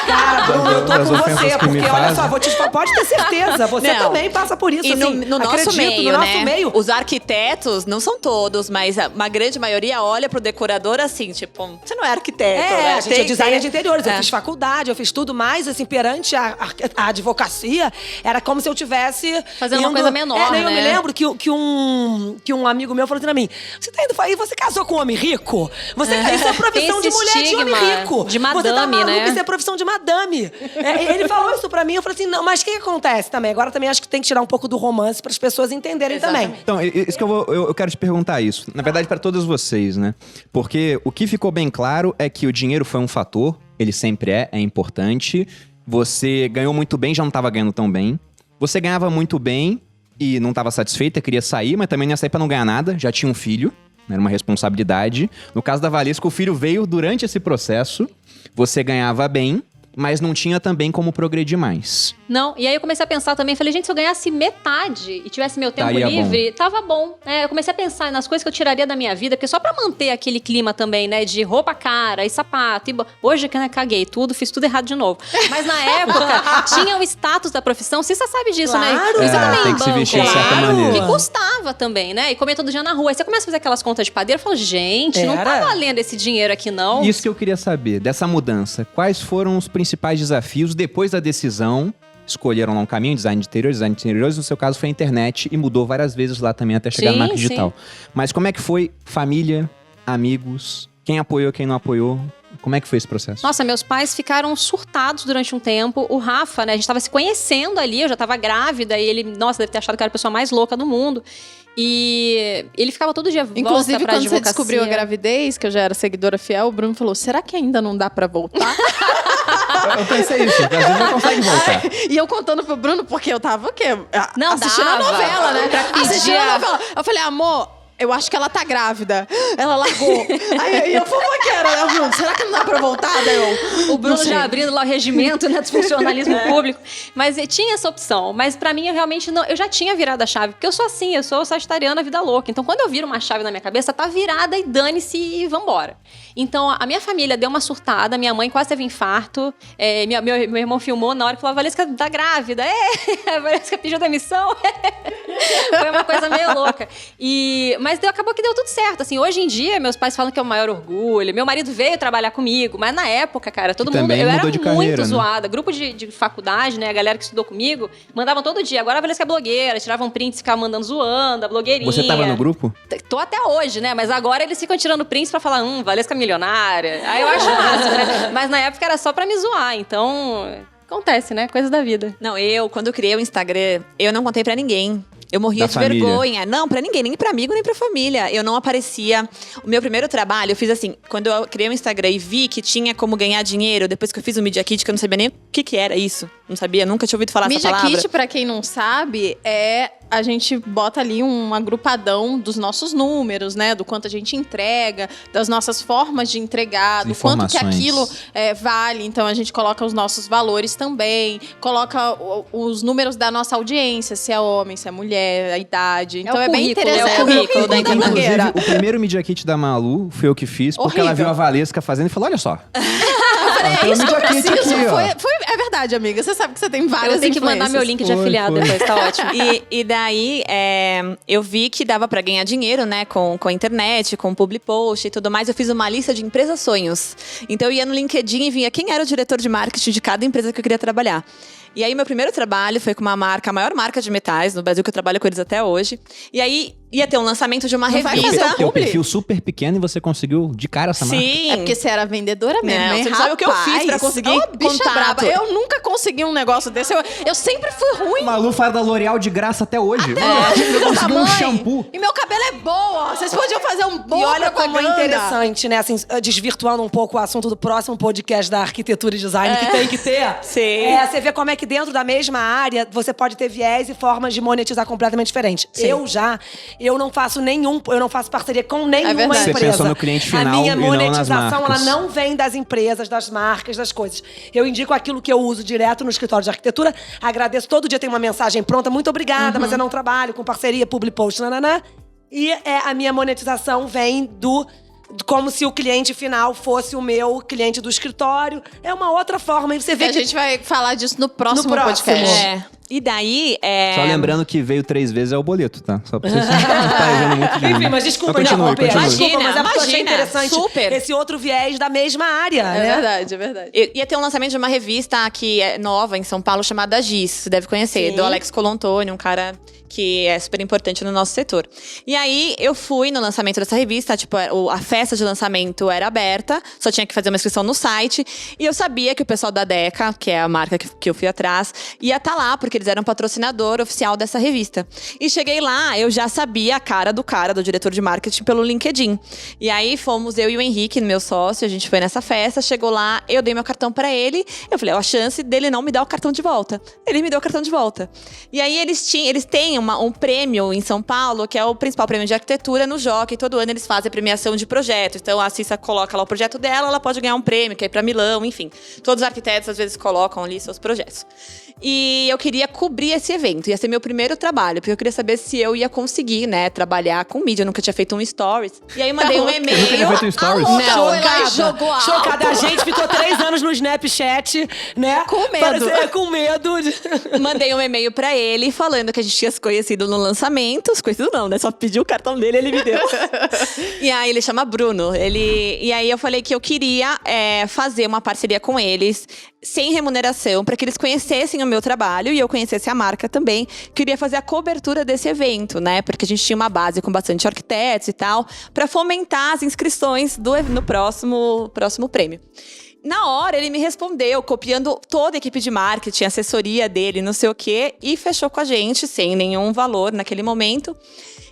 Cara, Bruno, eu tô Das com ofensas você, que me porque olha fazem. só, vou te falar, pode ter certeza, você Não. também passa por isso, E assim. no nosso acredito, meio, no né? nosso meio. Os arquitetos, não são todos, mas uma grande maioria olha pro decorador assim, tipo, você não é arquiteto, né? A gente é designer de interiores, eu É. fiz faculdade, eu fiz tudo mais, assim, perante a advocacia, era como se eu tivesse... Fazendo uma coisa menor, Eu me né? lembro que um amigo meu falou assim pra mim, você tá indo, você casou com um homem rico? Isso é profissão Tem de esse mulher de homem estigma rico. de Você tá madame, maluco, né? isso é profissão de madame. Ele falou isso pra mim, eu falei assim, não, mas o que acontece também? Agora também acho que tem que tirar um pouco do romance para as pessoas entenderem também. Então, isso que eu quero te perguntar isso. Na verdade, para todos vocês, né? Porque o que ficou bem claro é que o dinheiro foi um fator, ele sempre é importante. Você ganhou muito bem, já não estava ganhando tão bem. Você ganhava muito bem e não estava satisfeita, queria sair, mas também não ia sair pra não ganhar nada, já tinha um filho. Era uma responsabilidade. No caso da Valesca, o filho veio durante esse processo. Você ganhava bem, mas não tinha também como progredir mais. Não, e aí eu comecei a pensar também, falei, gente, se eu ganhasse metade e tivesse meu tempo Daria livre, tava bom. Eu comecei a pensar nas coisas que eu tiraria da minha vida, porque só pra manter aquele clima também, né, de roupa cara e sapato. Hoje, né, caguei tudo, fiz tudo errado de novo. Mas na época, tinha o status da profissão, você sabe disso, né? Claro. Você também tem em que se banco, vestir de certa claro, maneira. que custava também, né? E comer todo dia na rua. Aí você começa a fazer aquelas contas de padeiro e fala, gente, não tá valendo esse dinheiro aqui, não. Isso que eu queria saber, dessa mudança. Quais foram os principais desafios depois da decisão? Escolheram lá um caminho, design de interiores, no seu caso foi a internet e mudou várias vezes lá também até chegar no marketing digital. Mas como é que foi família, amigos, quem apoiou, quem não apoiou? Como é que foi esse processo? Nossa, meus pais ficaram surtados durante um tempo. O Rafa, né, a gente tava se conhecendo ali, eu já tava grávida e ele, nossa, deve ter achado que eu era a pessoa mais louca do mundo. E ele ficava todo dia volta Inclusive, pra quando você advocacia. descobriu a gravidez, que eu já era seguidora fiel, o Bruno falou, será que ainda não dá pra voltar? Eu pensei isso, às vezes não consegue voltar. E eu contando pro Bruno, porque eu tava o quê? Não assistindo dava. a novela, né? Pra pedir Assistindo a novela. Eu falei, amor, eu acho que ela tá grávida. Ela largou. Aí eu fofoqueira, né, Bruno? Será que não dá pra voltar? Daí O Bruno já abrindo lá o regimento, né, do funcionalismo público. Mas tinha essa opção. Mas pra mim, eu realmente não... Eu já tinha virado a chave. Porque eu sou assim, eu sou sagitariana, vida louca. Então, quando eu viro uma chave na minha cabeça, tá virada e dane-se e vambora. Então, a minha família deu uma surtada. Minha mãe quase teve infarto. Meu irmão filmou na hora que falou, a Valesca tá grávida. A Valesca pediu demissão. Foi uma coisa meio louca. Mas acabou que deu tudo certo. Assim, hoje em dia, meus pais falam que é o maior orgulho. Meu marido veio trabalhar comigo, mas na época, cara, todo mundo... Eu era de muito carreira, zoada. Né? Grupo de faculdade, né? A galera que estudou comigo, mandavam todo dia. Agora a Valesca é blogueira, tiravam prints e ficavam mandando zoando, a blogueirinha. Você tava no grupo? Tô até hoje, né? Mas agora eles ficam tirando prints pra falar, Valesca milionária. Aí eu acho massa, né? Mas na época era só pra me zoar, então... Acontece, né? Coisa da vida. Não, quando eu criei o Instagram, eu não contei pra ninguém. Eu morria de vergonha. Não, pra ninguém, nem pra amigo, nem pra família. Eu não aparecia. O meu primeiro trabalho, eu fiz assim, quando eu criei o Instagram e vi que tinha como ganhar dinheiro, depois que eu fiz o Media Kit, que eu não sabia nem o que era isso. Não sabia, nunca tinha ouvido falar essa palavra. Media Kit, pra quem não sabe, a gente bota ali um agrupadão dos nossos números, né? Do quanto a gente entrega, das nossas formas de entregar, do quanto que aquilo vale. Então, a gente coloca os nossos valores também, coloca os números da nossa audiência, se é homem, se é mulher, a idade. Então, é bem interessante. É o currículo da blogueira. Inclusive, o primeiro Media Kit da Malu foi eu que fiz, porque ela viu a Valesca fazendo e falou, olha só. É isso que eu preciso. É verdade, amiga. Você sabe que você tem várias Eu tenho que mandar meu link de afiliado depois, tá ótimo. E daí, eu vi que dava pra ganhar dinheiro, né? Com a internet, com public post e tudo mais. Eu fiz uma lista de empresas sonhos. Então, eu ia no LinkedIn e via quem era o diretor de marketing de cada empresa que eu queria trabalhar. E aí, meu primeiro trabalho foi com uma marca, a maior marca de metais no Brasil, que eu trabalho com eles até hoje. E aí, ia ter um lançamento de uma revista. Tem um perfil super pequeno e você conseguiu de cara essa marca. Sim. É porque você era vendedora mesmo, Não, hein? você não sabe o que eu fiz pra conseguir bicha contato. braba. Eu nunca consegui um negócio desse. Eu sempre fui ruim. Malu faz da L'Oréal de graça até hoje. Eu consegui um shampoo. E meu cabelo é boa. Vocês podiam fazer um bom E olha como é propaganda. interessante, né? Assim, desvirtuando um pouco o assunto do próximo podcast da arquitetura e design, que tem que ter. Sim. Você vê como é que dentro da mesma área você pode ter viés e formas de monetizar completamente diferentes. Sim. Eu não faço eu não faço parceria com nenhuma verdade. empresa. Você pensa no cliente final A minha e não nas monetização, ela marcas. não vem das empresas, das marcas, das coisas. Eu indico aquilo que eu uso direto no escritório de arquitetura. Agradeço, todo dia tem uma mensagem pronta. Muito obrigada, mas eu não trabalho com parceria, public post, nananã. E a minha monetização vem como se o cliente final fosse o meu cliente do escritório. É uma outra forma. E você vê A gente vai falar disso no próximo podcast. E daí, Só lembrando que veio 3 vezes é o boleto, tá? Só pra vocês não estarem vendo muito de mim. Enfim, mas desculpa, Mas continue, continue. Desculpa, mas é porque eu achei Imagina, interessante super. esse outro viés da mesma área, É né? verdade, é verdade. ia ter um lançamento de uma revista aqui nova em São Paulo chamada Giz, você deve conhecer, Sim. do Alex Colantoni, um cara que é super importante no nosso setor. E aí eu fui no lançamento dessa revista, tipo, a festa de lançamento era aberta, só tinha que fazer uma inscrição no site, e eu sabia que o pessoal da Deca, que é a marca que eu fui atrás, ia estar lá, porque porque eles eram patrocinador oficial dessa revista. E cheguei lá, eu já sabia a cara, do diretor de marketing, pelo LinkedIn. E aí fomos eu e o Henrique, meu sócio, a gente foi nessa festa, chegou lá, eu dei meu cartão pra ele, eu falei, a chance dele não me dar o cartão de volta. Ele me deu o cartão de volta. E aí eles têm um prêmio em São Paulo, que é o principal prêmio de arquitetura no Jockey. Todo ano eles fazem premiação de projetos. Então a Cissa coloca lá o projeto dela, ela pode ganhar um prêmio, que é pra Milão, enfim. Todos os arquitetos às vezes colocam ali seus projetos. E eu queria cobrir esse evento, ia ser meu primeiro trabalho, porque eu queria saber se eu ia conseguir, né, trabalhar com mídia. Eu nunca tinha feito um stories. E aí eu mandei um e-mail. Nunca tinha feito um stories? Não, jogou alto. Chocada. A gente ficou 3 anos no Snapchat, né? Com medo. Com medo. Mandei um e-mail pra ele falando que a gente tinha se conhecido no lançamento. Se conhecido não, né? Só pediu o cartão dele, ele me deu. E aí ele chama Bruno. E aí eu falei que eu queria fazer uma parceria com eles, sem remuneração, para que eles conhecessem o meu trabalho e eu conhecesse a marca também. Queria fazer a cobertura desse evento, né? Porque a gente tinha uma base com bastante arquitetos e tal, para fomentar as inscrições no próximo prêmio. Na hora, ele me respondeu, copiando toda a equipe de marketing, assessoria dele, não sei o quê, e fechou com a gente, sem nenhum valor naquele momento.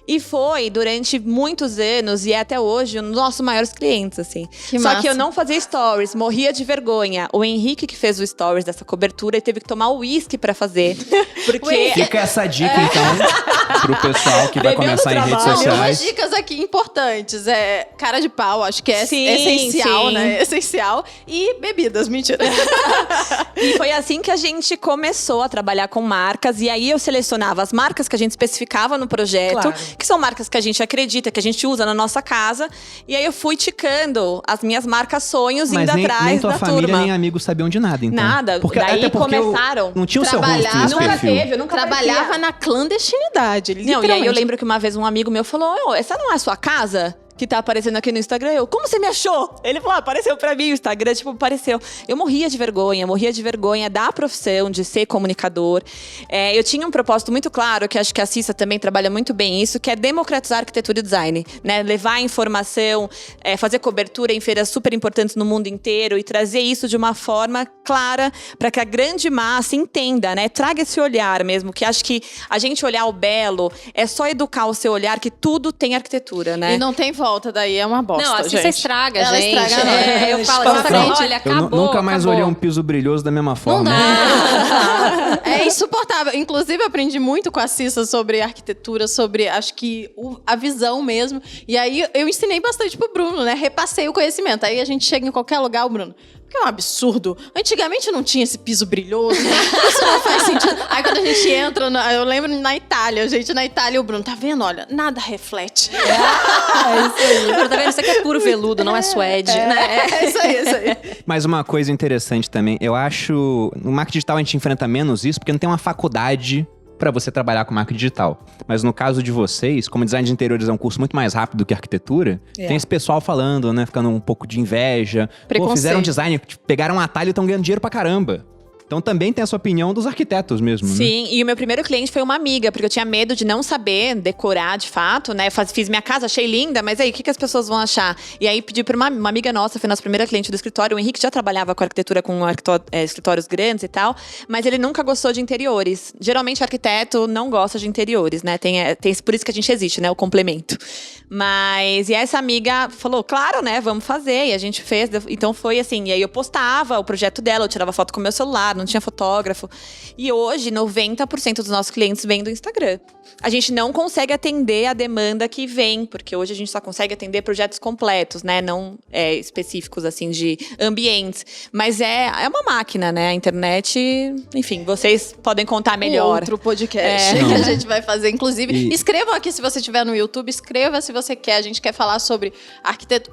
E foi durante muitos anos, e é até hoje, um dos nossos maiores clientes, assim. Só que eu não fazia stories, morria de vergonha. O Henrique que fez o stories dessa cobertura e teve que tomar uísque pra fazer. Porque... Fica essa dica, então, pro pessoal que vai começar em redes Duas sociais. dicas aqui importantes. Cara de pau, acho que é Sim, essencial, sim. né? Essencial. E bebidas, mentira. E foi assim que a gente começou a trabalhar com marcas. E aí eu selecionava as marcas que a gente especificava no projeto. Claro. Que são marcas que a gente acredita, que a gente usa na nossa casa. E aí eu fui ticando as minhas marcas sonhos, indo atrás nem tua da família, turma. nem amigos sabiam de nada, então. Nada. Daí começaram. Não tinha o seu rosto nesse Nunca perfil. teve, eu nunca Trabalhava aparecia. na clandestinidade, Não, literalmente. e aí eu lembro que uma vez um amigo meu falou, essa não é a sua casa? Que tá aparecendo aqui no Instagram. Eu, como você me achou? Ele falou, apareceu pra mim o Instagram, tipo, apareceu. Eu morria de vergonha da profissão, de ser comunicador. Eu tinha um propósito muito claro, que acho que a Cissa também trabalha muito bem isso, que é democratizar a arquitetura e design, né? Levar a informação, fazer cobertura em feiras super importantes no mundo inteiro e trazer isso de uma forma clara para que a grande massa entenda, né? Traga esse olhar mesmo, que acho que a gente olhar o belo é só educar o seu olhar que tudo tem arquitetura, né? E não tem volta daí, é uma bosta, Não, assim gente. você estraga, Ela gente. estraga, Eu falo, Exatamente. olha, Eu acabou, nunca mais acabou. olhei um piso brilhoso da mesma Não forma. dá. É insuportável. Inclusive, eu aprendi muito com a Cissa sobre arquitetura, sobre, acho que, a visão mesmo. E aí, eu ensinei bastante pro Bruno, né? Repassei o conhecimento. Aí, a gente chega em qualquer lugar, o Bruno... Porque é um absurdo. Antigamente não tinha esse piso brilhoso. Isso não faz sentido. Aí quando a gente entra, eu lembro na Itália, na Itália, o Bruno, tá vendo? Olha, nada reflete. É isso aí. Tá vendo? Isso aqui é puro veludo, não é suede, né? É isso aí. Mas uma coisa interessante também, eu acho... No marketing digital a gente enfrenta menos isso, porque não tem uma faculdade para você trabalhar com marketing digital. Mas no caso de vocês, como design de interiores é um curso muito mais rápido do que arquitetura, tem esse pessoal falando, né? Ficando um pouco de inveja. Pô, fizeram design, pegaram um atalho e estão ganhando dinheiro pra caramba. Então também tem essa opinião dos arquitetos mesmo, né? Sim, e o meu primeiro cliente foi uma amiga, porque eu tinha medo de não saber decorar de fato, né? Fiz minha casa, achei linda, mas aí, o que as pessoas vão achar? E aí pedi pra uma amiga nossa, foi nossa primeira cliente do escritório, o Henrique já trabalhava com arquitetura, com escritórios grandes e tal, mas ele nunca gostou de interiores. Geralmente arquiteto não gosta de interiores, né? Tem por isso que a gente existe, né? O complemento. E essa amiga falou, claro, né? Vamos fazer. E a gente fez. Então foi assim, e aí eu postava o projeto dela, eu tirava foto com o meu celular, não tinha fotógrafo. E hoje, 90% dos nossos clientes vêm do Instagram. A gente não consegue atender a demanda que vem, porque hoje a gente só consegue atender projetos completos, né? Não específicos, assim, de ambientes. Mas é uma máquina, né? A internet, enfim, vocês podem contar melhor. Outro podcast que a gente vai fazer. Inclusive, escrevam aqui se você estiver no YouTube, escreva se você quer. A gente quer falar sobre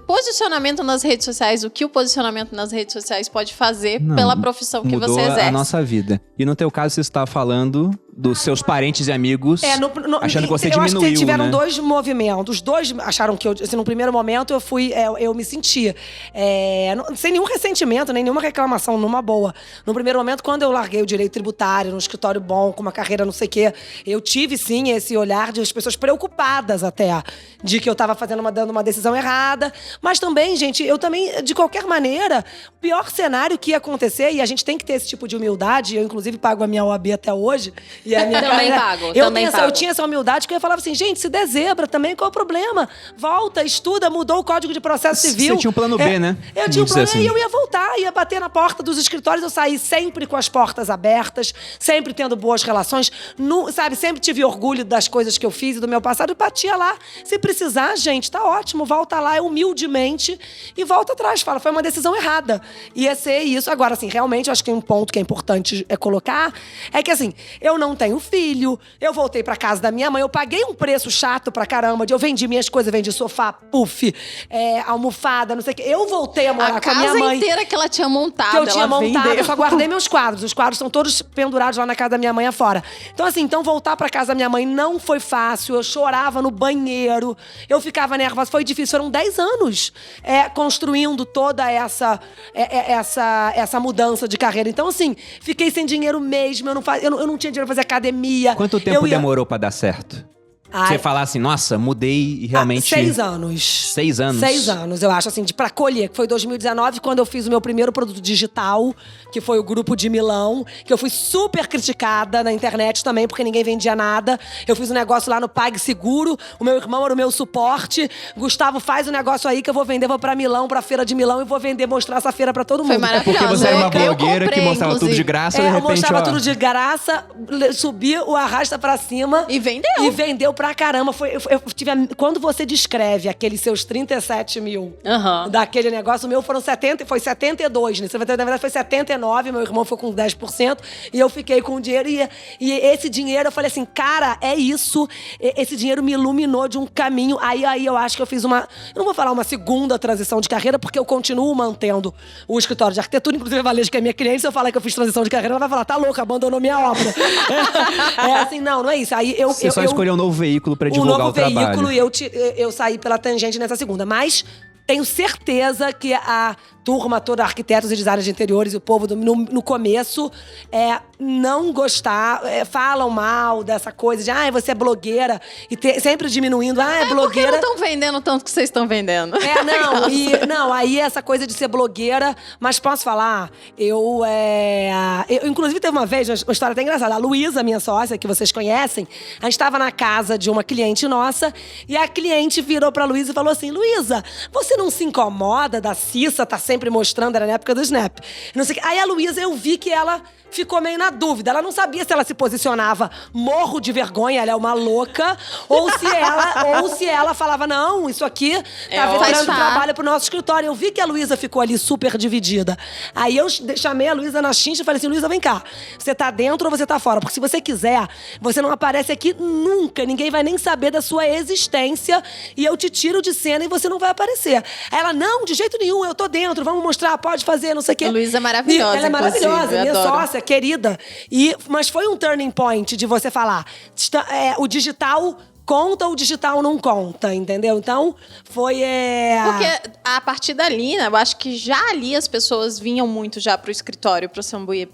posicionamento nas redes sociais, o que o posicionamento nas redes sociais pode fazer pela profissão que você exerce. A nossa vida. E no teu caso, você está falando dos seus parentes e amigos achando que você diminuiu, eu acho que tiveram né? dois movimentos. Os dois acharam que assim, no primeiro momento eu me sentia sem nenhum ressentimento, nem nenhuma reclamação, numa boa. No primeiro momento, quando eu larguei o direito tributário, num escritório bom, com uma carreira não sei o quê, eu tive sim esse olhar de as pessoas preocupadas até, de que eu tava dando uma decisão errada. Mas também, gente, eu também, de qualquer maneira, o pior cenário que ia acontecer, e a gente tem que ter esse tipo de humildade, eu inclusive pago a minha OAB até hoje, e a minha Também pago, também pago. Eu tinha essa humildade que eu falava assim, gente, se der zebra também, qual é o problema? Volta, estuda, mudou o Código de Processo Civil. Você tinha um plano B, né? Eu tinha um plano assim. B e eu ia voltar, ia bater na porta dos escritórios, eu saí sempre com as portas abertas, sempre tendo boas relações, sabe, sempre tive orgulho das coisas que eu fiz e do meu passado, e batia lá. Se precisar, gente, tá ótimo, volta lá humildemente e volta atrás, fala, foi uma decisão errada. Ia ser isso. Agora, assim, realmente, eu acho que tem um ponto que é importante colocar, é que, assim, eu não tenho filho, eu voltei pra casa da minha mãe, eu paguei um preço chato pra caramba, eu vendi minhas coisas, vendi sofá, puff, almofada, não sei o quê. Eu voltei a morar com a minha mãe. A casa inteira que ela tinha montado, que eu tinha montado, vendeu. eu só guardei meus quadros. Os quadros estão todos pendurados lá na casa da minha mãe afora. Então, assim, voltar pra casa da minha mãe não foi fácil. Eu chorava no banheiro, eu ficava nervosa. Foi difícil, foram 10 anos construindo toda essa mudança de carreira. Então, assim, fiquei sem dinheiro mesmo, eu não tinha dinheiro pra fazer academia. Quanto tempo demorou pra dar certo? Você falar assim, nossa, mudei e realmente... 6 anos. 6 anos? 6 anos, eu acho, assim, pra colher. Que foi 2019, quando eu fiz o meu primeiro produto digital, que foi o Grupo de Milão, que eu fui super criticada na internet também, porque ninguém vendia nada. Eu fiz um negócio lá no PagSeguro, o meu irmão era o meu suporte. Gustavo, faz o negócio aí que eu vou vender, vou pra Milão, pra Feira de Milão, e vou vender, mostrar essa feira pra todo mundo. Foi maravilhoso. Porque você era uma Eu blogueira comprei, que mostrava tudo de graça, de repente, eu mostrava tudo de graça, subi o arrasta pra cima. E vendeu. E vendeu pra caramba. Quando você descreve aqueles seus 37 mil daquele negócio, o meu foi 72, né? Na verdade, foi 79, meu irmão foi com 10%, e eu fiquei com o dinheiro. E esse dinheiro, eu falei assim, cara, é isso. Esse dinheiro me iluminou de um caminho. Aí eu acho que eu fiz eu não vou falar uma segunda transição de carreira, porque eu continuo mantendo o escritório de arquitetura. Inclusive, a Valesca, que é minha cliente, se eu falar que eu fiz transição de carreira, ela vai falar, tá louca, abandonou minha obra. Assim, não é isso. Aí Você só escolheu um novo veículo pra divulgar o trabalho. Um novo veículo, e eu saí pela tangente nessa segunda. Mas tenho certeza que a turma toda, arquitetos e designers de interiores, e o povo no começo, não gostar, falam mal dessa coisa de, você é blogueira, e sempre diminuindo, é blogueira. Por que não estão vendendo tanto que vocês estão vendendo? Aí essa coisa de ser blogueira, mas posso falar, eu inclusive teve uma vez, uma história até engraçada, a Luísa, minha sócia, que vocês conhecem, a gente estava na casa de uma cliente nossa, e a cliente virou pra Luísa e falou assim, Luísa, você não se incomoda da Cissa, tá sempre mostrando, era na época do Snap. Não sei o que. Aí a Luísa, eu vi que ela ficou meio na dúvida. Ela não sabia se ela se posicionava morro de vergonha, ela é uma louca, ou se ela falava, não, isso aqui tá virando trabalho pro nosso escritório. Eu vi que a Luísa ficou ali super dividida. Aí eu chamei a Luísa na chincha e falei assim, Luísa, vem cá. Você tá dentro ou você tá fora? Porque se você quiser, você não aparece aqui nunca. Ninguém vai nem saber da sua existência e eu te tiro de cena e você não vai aparecer. Aí ela, não, de jeito nenhum, eu tô dentro, vamos mostrar, pode fazer, não sei o quê. A Luísa é maravilhosa, ela é maravilhosa, minha adoro. sócia, querida. Mas foi um turning point de você falar, o digital conta, o digital não conta, entendeu? Então, foi... Porque a partir dali, né, eu acho que já ali as pessoas vinham muito já pro escritório, pro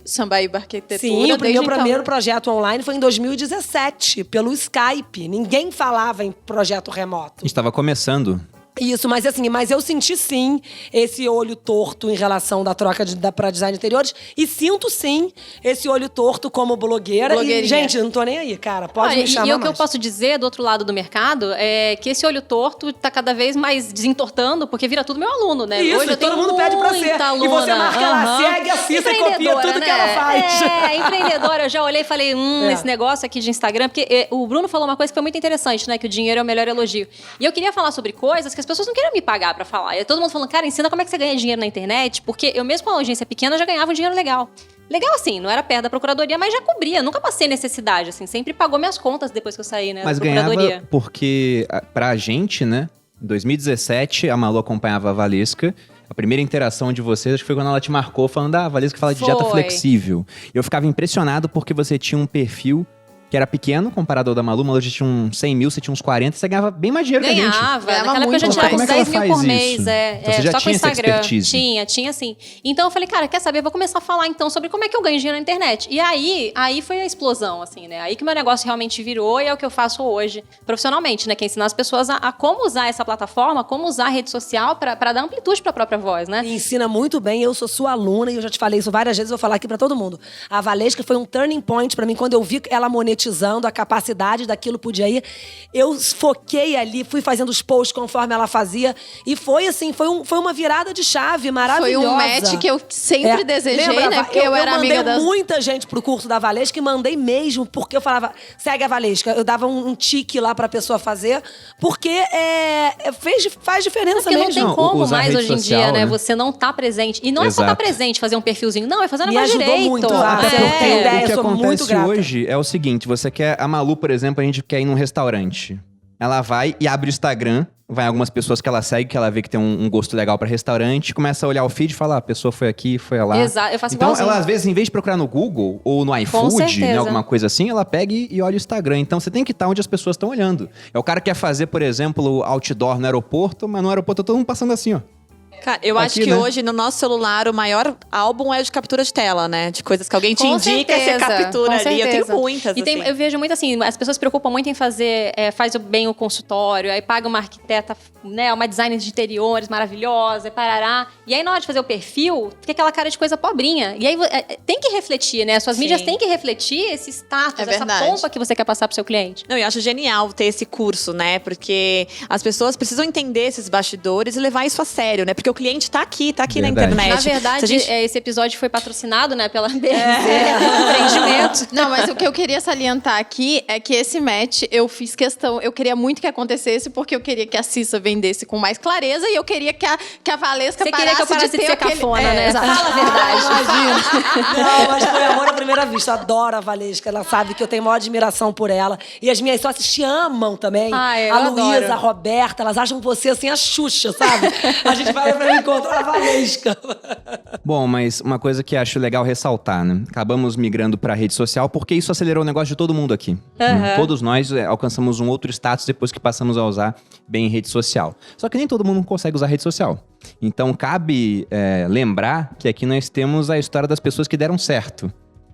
Sambaíba Arquitetura. Sim, o meu primeiro projeto online foi em 2017, pelo Skype. Ninguém falava em projeto remoto. A gente estava começando. Isso, mas eu senti sim esse olho torto em relação da troca pra design de interiores. E sinto sim esse olho torto como blogueira. E, gente, não tô nem aí, cara. Pode me chamar. E o que eu posso dizer do outro lado do mercado é que esse olho torto tá cada vez mais desentortando, porque vira tudo meu aluno, né? Isso, hoje eu todo mundo pede pra ser. Aluna. E você marca lá, segue a Cissa e copia tudo que ela faz. Empreendedora. Eu já olhei e falei, esse negócio aqui de Instagram, porque o Bruno falou uma coisa que foi muito interessante, né? Que o dinheiro é o melhor elogio. E eu queria falar sobre coisas que as pessoas não queriam me pagar pra falar. E todo mundo falando, cara, ensina como é que você ganha dinheiro na internet, porque eu mesmo com uma agência pequena já ganhava um dinheiro legal. Legal assim, não era perto da procuradoria, mas já cobria. Nunca passei necessidade, assim. Sempre pagou minhas contas depois que eu saí, né, mas da procuradoria. Ganhava porque, pra gente, né, em 2017, a Malu acompanhava a Valesca. A primeira interação de vocês, acho que foi quando ela te marcou falando, a Valesca fala de dieta flexível. Eu ficava impressionado porque você tinha um perfil que era pequeno comparado ao da Malu. Malu já tinha uns 100 mil, você tinha uns 40, você ganhava bem mais dinheiro que a gente. Naquela época eu já muito tirava mais. uns Como é 10 que ela mil por faz mês. isso? Então você já só tinha com essa Instagram. expertise? Tinha sim. Então eu falei, cara, quer saber? Eu vou começar a falar então sobre como é que eu ganho dinheiro na internet. E aí foi a explosão, assim, né? Aí que meu negócio realmente virou e é o que eu faço hoje, profissionalmente, né? Que é ensinar as pessoas a como usar essa plataforma, como usar a rede social pra dar amplitude pra própria voz, né? Me ensina muito bem, eu sou sua aluna e eu já te falei isso várias vezes, vou falar aqui pra todo mundo. A Valesca foi um turning point pra mim, quando eu vi ela monetizando, a capacidade daquilo podia ir. Eu foquei ali, fui fazendo os posts conforme ela fazia e foi assim, foi uma virada de chave maravilhosa. Foi um match que eu sempre desejei, Lembra, né? Porque eu era amiga mandei das... muita gente pro curso da Valesca e mandei mesmo, porque eu falava, segue a Valesca. Eu dava um tique lá pra pessoa fazer, porque faz diferença Porque mesmo. não tem como usar mais rede hoje em social, dia, né? né? Você não tá presente. E não é só estar Exato. presente, fazer um perfilzinho. Não, é fazer um Me negócio ajudou direito. muito, até porque tem ideia. O que eu sou muito acontece grata. hoje é o seguinte, você quer... A Malu, por exemplo, a gente quer ir num restaurante. Ela vai e abre o Instagram, vai algumas pessoas que ela segue, que ela vê que tem um gosto legal pra restaurante, começa a olhar o feed e fala, a pessoa foi aqui, foi lá. Exato, eu faço Então, igualzinho. ela às vezes, em vez de procurar no Google ou no iFood, certeza. né, alguma coisa assim, ela pega e olha o Instagram. Então, você tem que estar onde as pessoas estão olhando. É o cara que quer fazer, por exemplo, outdoor no aeroporto, mas no aeroporto tá todo mundo passando assim, ó. Cara, eu acho Aqui, que né? hoje, no nosso celular, o maior álbum é o de captura de tela, né? De coisas que alguém te Com indica, você certeza, captura com ali. Eu certeza. tenho muitas, E assim. eu vejo muito assim, as pessoas se preocupam muito em fazer, faz bem o consultório, aí paga uma arquiteta, né, uma designer de interiores maravilhosa, e parará. E aí na hora de fazer o perfil, fica aquela cara de coisa pobrinha. E aí tem que refletir, né? Suas Sim. mídias têm que refletir esse status, É essa verdade. pompa que você quer passar pro seu cliente. Não, eu acho genial ter esse curso, né? Porque as pessoas precisam entender esses bastidores e levar isso a sério, né? Porque o cliente tá aqui na Verdade. internet. Na verdade, Se a gente... esse episódio foi patrocinado, né, pela BRZ, empreendimento. Não, mas o que eu queria salientar aqui é que esse match eu fiz questão, eu queria muito que acontecesse porque eu queria que a Cissa vendesse com mais clareza e eu queria que a Valesca Você queria que eu parasse de ter ser aquele... cafona, né? exato. Fala a verdade. Imagina. Não, mas foi amor à primeira vista. Eu adoro a Valesca. Ela sabe que eu tenho maior admiração por ela. E as minhas sócias te amam também. Eu a Luísa, adoro. a Roberta, elas acham você assim a Xuxa, sabe? A gente vai pra encontrar a Valesca. Bom, mas uma coisa que acho legal ressaltar, né? Acabamos migrando pra rede social porque isso acelerou o negócio de todo mundo aqui. Todos nós alcançamos um outro status depois que passamos a usar bem rede social. Só que nem todo mundo consegue usar rede social. Então cabe lembrar que aqui nós temos a história das pessoas que deram certo.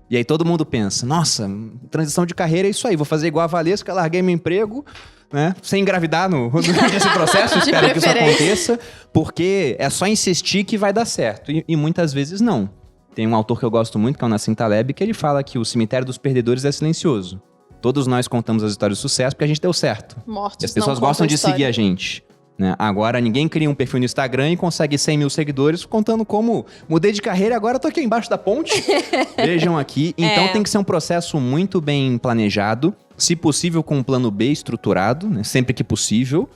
E aí todo mundo pensa, nossa, transição de carreira é isso aí, vou fazer igual a Valesca, larguei meu emprego, né? Sem engravidar nesse processo, espero que isso aconteça, porque é só insistir que vai dar certo. E muitas vezes não. Tem um autor que eu gosto muito, que é o Nassim Taleb, que ele fala que o cemitério dos perdedores é silencioso. Todos nós contamos as histórias de sucesso porque a gente deu certo. Mortos E as pessoas não gostam contam de história. seguir a gente. Né? Agora, ninguém cria um perfil no Instagram e consegue 100 mil seguidores contando como mudei de carreira e agora tô aqui embaixo da ponte. Vejam aqui. Então tem que ser um processo muito bem planejado, se possível com um plano B estruturado, né? Sempre que possível.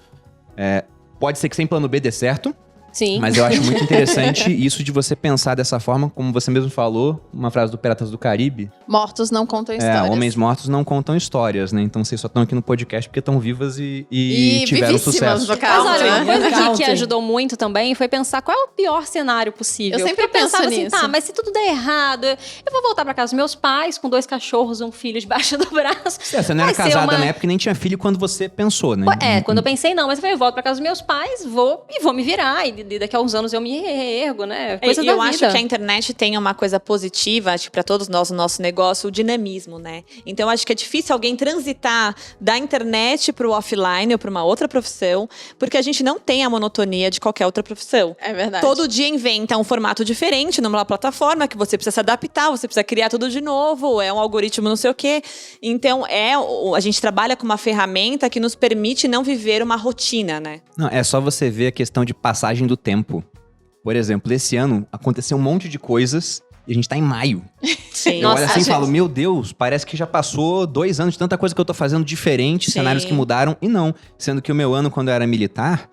Pode ser que sem plano B dê certo. Sim. Mas eu acho muito interessante isso de você pensar dessa forma, como você mesmo falou, uma frase do Piratas do Caribe. Mortos não contam histórias. Homens mortos não contam histórias, né? Então vocês só estão aqui no podcast porque estão vivas e tiveram vivíssimas, sucesso. no Mas caso, olha, uma né? coisa que Counting. ajudou muito também foi pensar qual é o pior cenário possível. Eu sempre Porque pensava penso assim, nisso. tá, mas se tudo der errado, eu vou voltar pra casa dos meus pais com 2 cachorros, um filho debaixo do braço. Você não era Vai ser casada na época e nem tinha filho quando você pensou, né? Quando eu pensei, não, mas eu falei, eu volto pra casa dos meus pais, vou me virar, e daqui a uns anos eu me reergo, né? Coisas da Eu vida. acho que a internet tem uma coisa positiva, acho que pra todos nós, no nosso negócio, o dinamismo, né? Então, acho que é difícil alguém transitar da internet pro offline ou pra uma outra profissão, porque a gente não tem a monotonia de qualquer outra profissão. É verdade. Todo dia inventa um formato diferente numa plataforma que você precisa se adaptar, você precisa criar tudo de novo, é um algoritmo não sei o quê. Então, a gente trabalha com uma ferramenta que nos permite não viver uma rotina, né? Não, é só você ver a questão de passagem do tempo. Por exemplo, esse ano aconteceu um monte de coisas e a gente tá em maio. Sim. Eu olho assim e gente. falo, meu Deus, parece que já passou 2 anos de tanta coisa que eu tô fazendo diferente, Sim. cenários que mudaram. E não, sendo que o meu ano, quando eu era militar,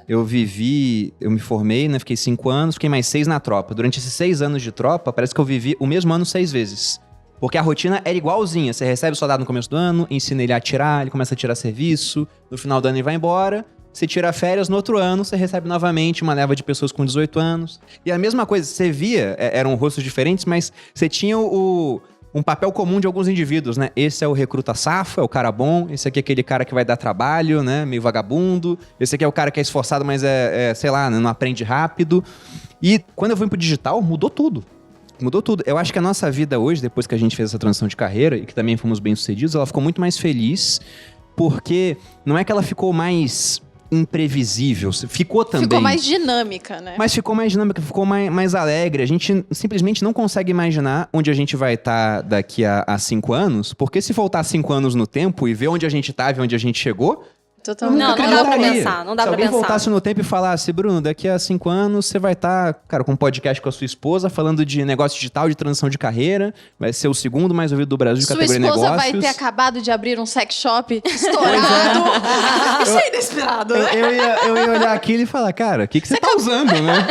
eu me formei, né? Fiquei 5 anos, fiquei mais 6 na tropa. Durante esses 6 anos de tropa, parece que eu vivi o mesmo ano 6 vezes. Porque a rotina era igualzinha. Você recebe o soldado no começo do ano, ensina ele a atirar, ele começa a tirar serviço, no final do ano ele vai embora. Você tira férias, no outro ano você recebe novamente uma leva de pessoas com 18 anos. E a mesma coisa, você via, eram rostos diferentes, mas você tinha um papel comum de alguns indivíduos, né? Esse é o recruta safo, é o cara bom. Esse aqui é aquele cara que vai dar trabalho, né? Meio vagabundo. Esse aqui é o cara que é esforçado, mas sei lá, não aprende rápido. E quando eu fui pro digital, mudou tudo. Mudou tudo. Eu acho que a nossa vida hoje, depois que a gente fez essa transição de carreira e que também fomos bem-sucedidos, ela ficou muito mais feliz, porque não é que ela ficou mais imprevisível, ficou também. Ficou mais dinâmica, né? Mas ficou mais dinâmica, ficou mais alegre. A gente simplesmente não consegue imaginar onde a gente vai estar daqui a 5 anos, porque se voltar 5 anos no tempo e ver onde a gente estava e onde a gente chegou, Totalmente. Não dá pra pensar, não dá se pra alguém pensar. voltasse no tempo e falasse, Bruno, daqui a 5 anos você vai estar, cara, com um podcast com a sua esposa, falando de negócio digital, de transição de carreira, vai ser o segundo mais ouvido do Brasil de Sua categoria esposa negócios. vai ter acabado de abrir um sex shop estourado. Isso é inesperado, né? Eu ia olhar aquilo e falar, cara, o que você tá usando, né?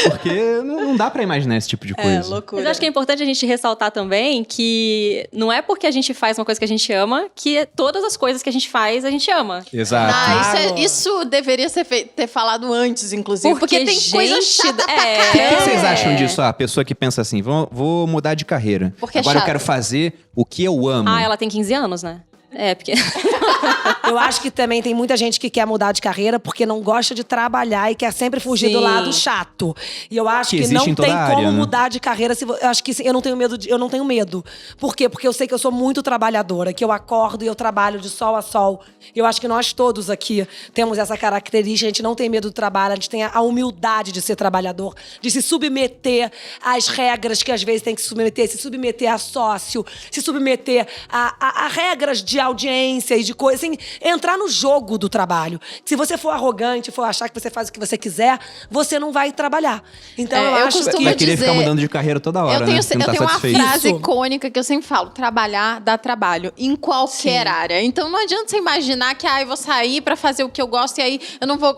Porque não dá pra imaginar esse tipo de coisa. Loucura. Mas eu acho que é importante a gente ressaltar também que não é porque a gente faz uma coisa que a gente ama que todas as coisas que a gente faz, a gente ama. Exato. Isso deveria ter falado antes, inclusive. Porque tem coisa chata pra O que caramba. vocês acham disso? A pessoa que pensa assim, vou mudar de carreira. Porque é agora eu chato. quero fazer o que eu amo. Ah, ela tem 15 anos, né? É, porque... Eu acho que também tem muita gente que quer mudar de carreira porque não gosta de trabalhar e quer sempre fugir do Sim. lado chato. E eu acho Que que existe não em toda tem a como área, né? mudar de carreira. Eu acho que eu não tenho medo. Eu não tenho medo. Por quê? Porque eu sei que eu sou muito trabalhadora, que eu acordo e eu trabalho de sol a sol. Eu acho que nós todos aqui temos essa característica. A gente não tem medo do trabalho, a gente tem a humildade de ser trabalhador, de se submeter às regras que às vezes tem que se submeter a sócio, se submeter a regras de audiência e de coisa, assim, entrar no jogo do trabalho. Se você for arrogante, for achar que você faz o que você quiser, você não vai trabalhar. Então eu eu acho costumo Vai querer dizer- ficar mudando de carreira toda hora, Eu tenho, né? Você não eu tá tenho uma satisfeito. frase Isso. icônica que eu sempre falo: trabalhar dá trabalho, em qualquer área. Então não adianta você imaginar que eu vou sair pra fazer o que eu gosto e aí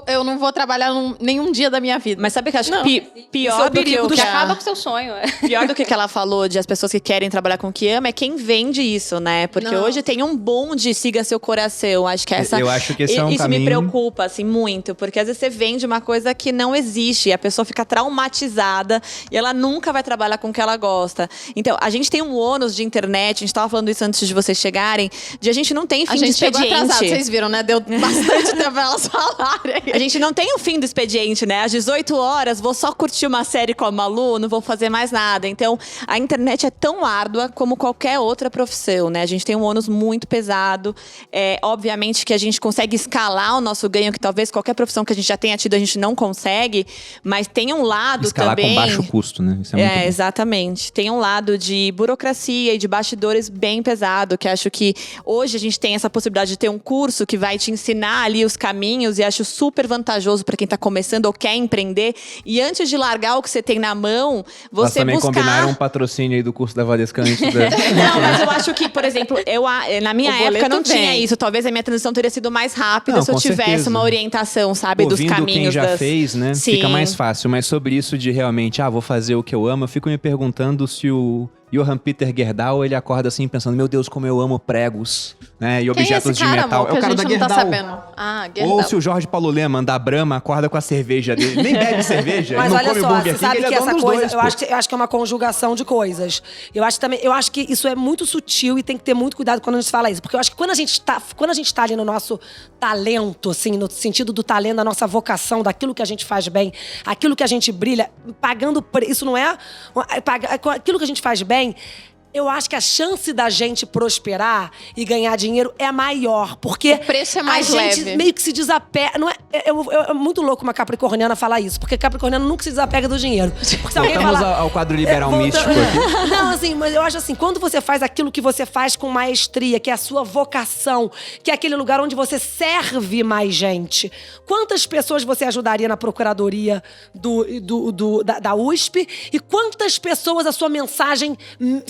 eu não vou trabalhar nenhum dia da minha vida. Mas sabe o que eu acho Não. que Isso é pior o do que perigo o do que Acaba com o seu sonho. Pior do que ela falou de as pessoas que querem trabalhar com o que ama é quem vende isso, né? Porque Não. hoje tem um boom de siga seu coração. Acho que essa. Eu acho que esse é um isso caminho- me preocupa, assim, muito. Porque às vezes você vende uma coisa que não existe. E a pessoa fica traumatizada e ela nunca vai trabalhar com o que ela gosta. Então, a gente tem um ônus de internet, a gente tava falando isso antes de vocês chegarem, de a gente não tem A fim de gente chegou expediente. atrasado, vocês viram, né? Deu bastante tempo pra elas falarem. A gente não tem o fim do expediente, né? Às 18 horas, vou só curtir uma série com a Malu, não vou fazer mais nada. Então, a internet é tão árdua como qualquer outra profissão, né? A gente tem um ônus muito pesado. Obviamente que a gente consegue escalar o nosso ganho, que talvez qualquer profissão que a gente já tenha tido, a gente não consegue. Mas tem um lado Escalar também... com baixo custo, né? Isso é muito bom. Exatamente. Tem um lado de burocracia e de bastidores bem pesado, que acho que hoje a gente tem essa possibilidade de ter um curso que vai te ensinar ali os caminhos e acho super vantajoso para quem tá começando ou quer empreender. E antes de largar o que você tem na mão, Elas você também buscar... combinaram um patrocínio aí do curso da Valesca antes da... Não, mas eu acho que, por exemplo, na minha O época boleto não tinha vem. isso. Talvez a minha transição teria sido mais rápida Não, se eu com tivesse certeza. uma orientação, sabe, dos Ouvindo caminhos. quem já fez, né? Sim. Fica mais fácil. Mas sobre isso de realmente, vou fazer o que eu amo, eu fico me perguntando se o Johann Peter Gerdau, ele acorda assim pensando, meu Deus, como eu amo pregos, né? E Quem objetos é esse de cara, metal. amor, É o que cara a da gente não Gerdau. tá sabendo. Ah, Gerdau. Ou se o Jorge Paulo Leman, da Brahma, acorda com a cerveja dele. Nem bebe cerveja, Mas ele não olha come só, Burger você King, sabe ele que é dono essa dos coisa, dois, eu pô. acho que é uma conjugação de coisas. Eu acho que isso é muito sutil e tem que ter muito cuidado quando a gente fala isso, porque eu acho que quando a gente tá ali no nosso talento, assim, no sentido do talento, da nossa vocação, daquilo que a gente faz bem, aquilo que a gente brilha, isso não é aquilo que a gente faz bem. Eu acho que a chance da gente prosperar e ganhar dinheiro é maior, porque O preço é mais a gente leve. meio que se desapega. Não é muito louco uma capricorniana falar isso, porque capricorniano nunca se desapega do dinheiro. Porque se alguém Voltamos falar, ao quadro liberal volta- místico aqui. Não, assim, mas eu acho assim, quando você faz aquilo que você faz com maestria, que é a sua vocação, que é aquele lugar onde você serve mais gente. Quantas pessoas você ajudaria na procuradoria da USP? E quantas pessoas a sua mensagem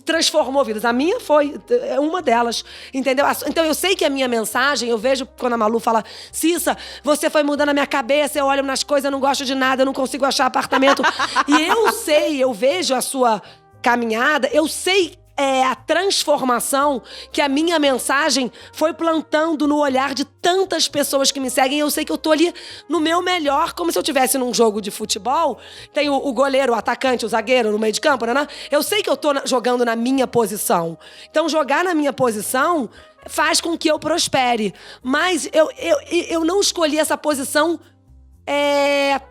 transformou vidas? A minha foi uma delas, entendeu? Então eu sei que a minha mensagem, eu vejo quando a Malu fala, Cissa, você foi mudando a minha cabeça, eu olho nas coisas, eu não gosto de nada, eu não consigo achar apartamento. E eu vejo a sua caminhada, eu sei a transformação que a minha mensagem foi plantando no olhar de tantas pessoas que me seguem. Eu sei que eu tô ali no meu melhor, como se eu estivesse num jogo de futebol. Tem o goleiro, o atacante, o zagueiro no meio de campo, né? Eu sei que eu tô jogando na minha posição. Então, jogar na minha posição faz com que eu prospere. Mas eu não escolhi essa posição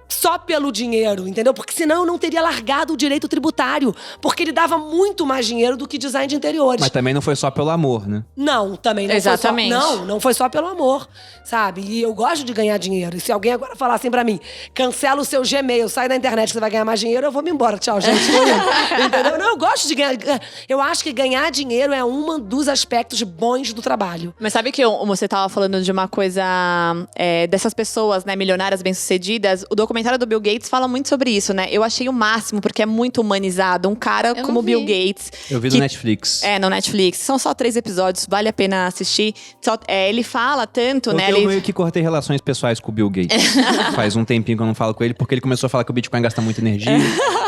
só pelo dinheiro, entendeu? Porque senão eu não teria largado o direito tributário, porque ele dava muito mais dinheiro do que design de interiores. Mas também não foi só pelo amor, né? Não, também não Exatamente. foi só... Não foi só pelo amor, sabe? E eu gosto de ganhar dinheiro. E se alguém agora falar assim pra mim, cancela o seu Gmail, sai da internet que você vai ganhar mais dinheiro, eu vou me embora. Tchau, gente. Entendeu? Não, eu gosto de ganhar... Eu acho que ganhar dinheiro é um dos aspectos bons do trabalho. Mas sabe que você tava falando de uma coisa dessas pessoas, né, milionárias bem-sucedidas? O documentário do Bill Gates fala muito sobre isso, né? Eu achei o máximo, porque é muito humanizado. Um cara como o Bill Gates. Eu vi no Netflix. No Netflix. São só 3 episódios, vale a pena assistir. Ele fala tanto, porque né? Eu meio que cortei relações pessoais com o Bill Gates. Faz um tempinho que eu não falo com ele, porque ele começou a falar que o Bitcoin gasta muita energia.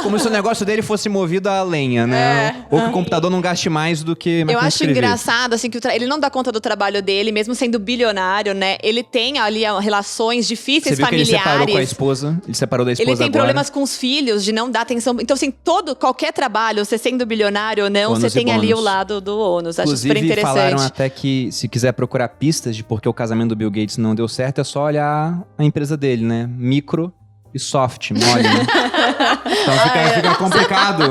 Como se o negócio dele fosse movido a lenha, né? Ou que o computador não gaste mais do que eu acho engraçado, assim, que ele não dá conta do trabalho dele, mesmo sendo bilionário, né? Ele tem ali relações difíceis, Você viu familiares. Que ele separou com a esposa? Ele separou da esposa Ele tem agora. problemas com os filhos, de não dar atenção. Então, assim, qualquer trabalho, você sendo bilionário ou não, você tem ali o lado do ônus. Acho super Inclusive, interessante. falaram até que, se quiser procurar pistas de por que o casamento do Bill Gates não deu certo, é só olhar a empresa dele, né? Micro e soft, mole, né? Então fica complicado.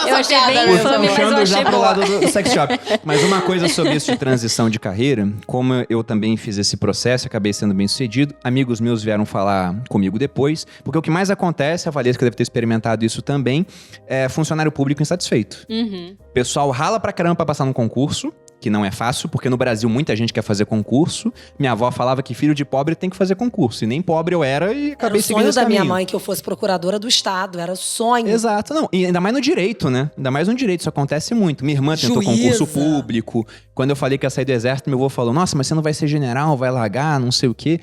Eu achei bem infame, mas eu Puxando já achei pro boa. lado do sex shop. Mas uma coisa sobre isso de transição de carreira, como eu também fiz esse processo, acabei sendo bem sucedido, amigos meus vieram falar comigo depois, porque o que mais acontece, a Valesca deve ter experimentado isso também, é funcionário público insatisfeito. O pessoal rala pra caramba pra passar num concurso, que não é fácil, porque no Brasil muita gente quer fazer concurso. Minha avó falava que filho de pobre tem que fazer concurso. E nem pobre eu era e acabei seguindo esse caminho. Era o sonho da minha mãe que eu fosse procuradora do Estado. Era o sonho. Exato. Não, e ainda mais no direito, né? Ainda mais no direito. Isso acontece muito. Minha irmã tentou concurso público. Quando eu falei que ia sair do exército, meu avô falou, nossa, mas você não vai ser general, vai largar, não sei o quê.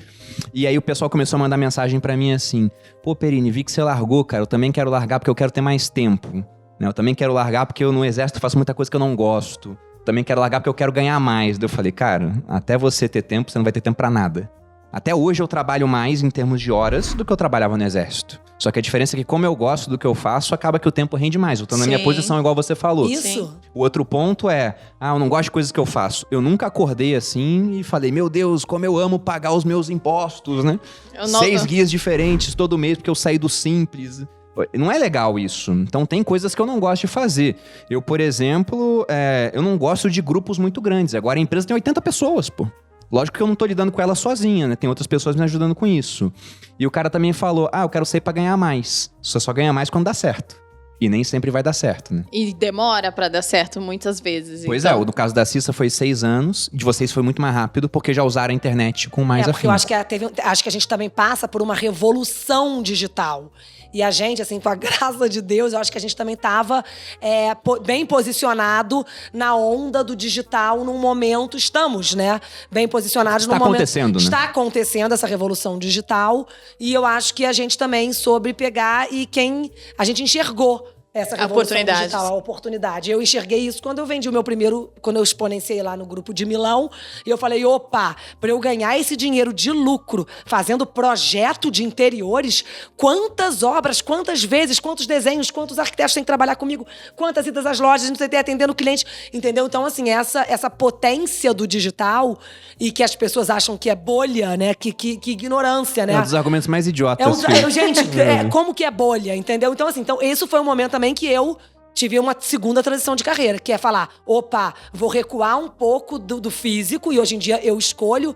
E aí o pessoal começou a mandar mensagem pra mim assim, pô, Perini, vi que você largou, cara. Eu também quero largar porque eu quero ter mais tempo. Né? Eu também quero largar porque eu no exército faço muita coisa que eu não gosto. Também quero largar porque eu quero ganhar mais. Daí eu falei, cara, até você ter tempo, você não vai ter tempo pra nada. Até hoje eu trabalho mais em termos de horas do que eu trabalhava no exército. Só que a diferença é que como eu gosto do que eu faço, acaba que o tempo rende mais. Eu tô na minha posição igual você falou. Isso. Sim. O outro ponto é, eu não gosto de coisas que eu faço. Eu nunca acordei assim e falei, meu Deus, como eu amo pagar os meus impostos, né? 6 guias diferentes todo mês porque eu saí do simples. Não é legal isso. Então tem coisas que eu não gosto de fazer. Eu, por exemplo, eu não gosto de grupos muito grandes. Agora a empresa tem 80 pessoas, pô. Lógico que eu não tô lidando com ela sozinha, né? Tem outras pessoas me ajudando com isso. E o cara também falou, eu quero sair pra ganhar mais. Você só ganha mais quando dá certo. E nem sempre vai dar certo, né? E demora pra dar certo muitas vezes. Pois então. no caso da Cissa foi 6 anos. De vocês foi muito mais rápido, porque já usaram a internet com mais porque afinco. eu acho que a gente também passa por uma revolução digital. E a gente, assim, com a graça de Deus, eu acho que a gente também estava bem posicionado na onda do digital num momento. Estamos, né? Bem posicionados num momento. Está acontecendo, né? Está acontecendo essa revolução digital. E eu acho que a gente também soube pegar a gente enxergou essa revolução digital, a oportunidade. Eu enxerguei isso quando eu vendi o meu primeiro, quando eu exponenciei lá no grupo de Milão. E eu falei, opa, para eu ganhar esse dinheiro de lucro fazendo projeto de interiores, quantas obras, quantas vezes, quantos desenhos, quantos arquitetos têm que trabalhar comigo, quantas idas às lojas, não sei, atendendo o cliente, entendeu? Então, assim, essa potência do digital e que as pessoas acham que é bolha, né? Que ignorância, né? É um dos argumentos mais idiotas. Gente, como que é bolha, entendeu? Então, assim, isso foi um momento também que eu tive uma segunda transição de carreira, que é falar, opa, vou recuar um pouco do físico, e hoje em dia eu escolho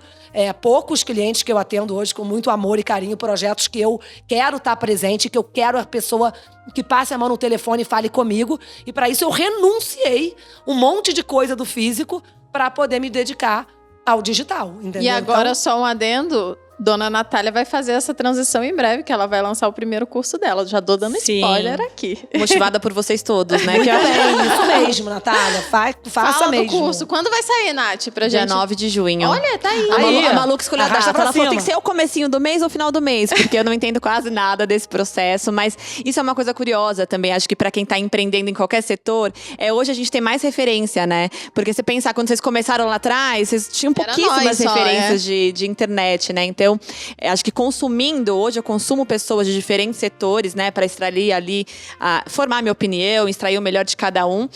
poucos clientes que eu atendo hoje com muito amor e carinho, projetos que eu quero estar presente, que eu quero a pessoa que passe a mão no telefone e fale comigo, e para isso eu renunciei um monte de coisa do físico para poder me dedicar ao digital, entendeu? E agora, só um adendo, Dona Natália vai fazer essa transição em breve, que ela vai lançar o primeiro curso dela. Já tô dando spoiler aqui. Motivada por vocês todos, né? Isso mesmo, Natália. Faça Fala mesmo. do curso. Quando vai sair, Nath, pra gente? Dia 9 de junho. Olha, tá aí. A Maluca escolheu a Arrasta data. pra Ela falou, cima. tem que ser o comecinho do mês ou o final do mês, porque eu não entendo quase nada desse processo. Mas isso é uma coisa curiosa também. Acho que pra quem tá empreendendo em qualquer setor, hoje a gente tem mais referência, né? Porque você pensar, quando vocês começaram lá atrás, vocês tinham pouquíssimas referências de internet, né? Então, acho que consumindo, hoje eu consumo pessoas de diferentes setores, né? Pra extrair ali, formar minha opinião, extrair o melhor de cada um.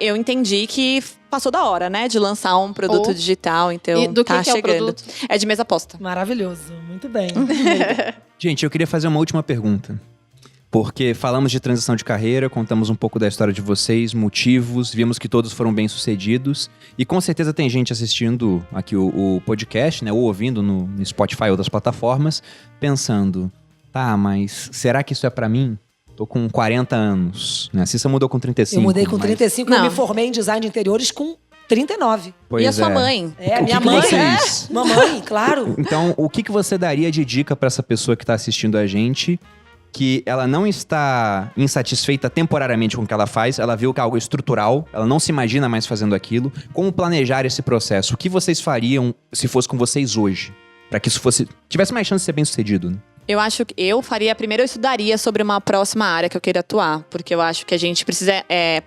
Eu entendi que passou da hora, né? De lançar um produto digital, então E do tá que é o chegando. produto? É de mesa aposta. Maravilhoso. Muito bem. Gente, eu queria fazer uma última pergunta. Porque falamos de transição de carreira, contamos um pouco da história de vocês, motivos, vimos que todos foram bem-sucedidos. E com certeza tem gente assistindo aqui o podcast, né? Ou ouvindo no Spotify ou outras plataformas, pensando, tá, mas será que isso é pra mim? Tô com 40 anos, né? A Cissa mudou com 35. Eu mudei com 35 e eu Não. me formei em design de interiores com 39. Pois E a sua é. mãe? O Minha que mãe vocês... Mamãe, claro. Então, o que você daria de dica pra essa pessoa que tá assistindo a gente, que ela não está insatisfeita temporariamente com o que ela faz, ela viu que é algo estrutural, ela não se imagina mais fazendo aquilo. Como planejar esse processo? O que vocês fariam se fosse com vocês hoje? Pra que isso tivesse mais chance de ser bem sucedido, né? Eu acho que primeiro eu estudaria sobre uma próxima área que eu queira atuar. Porque eu acho que a gente precisa,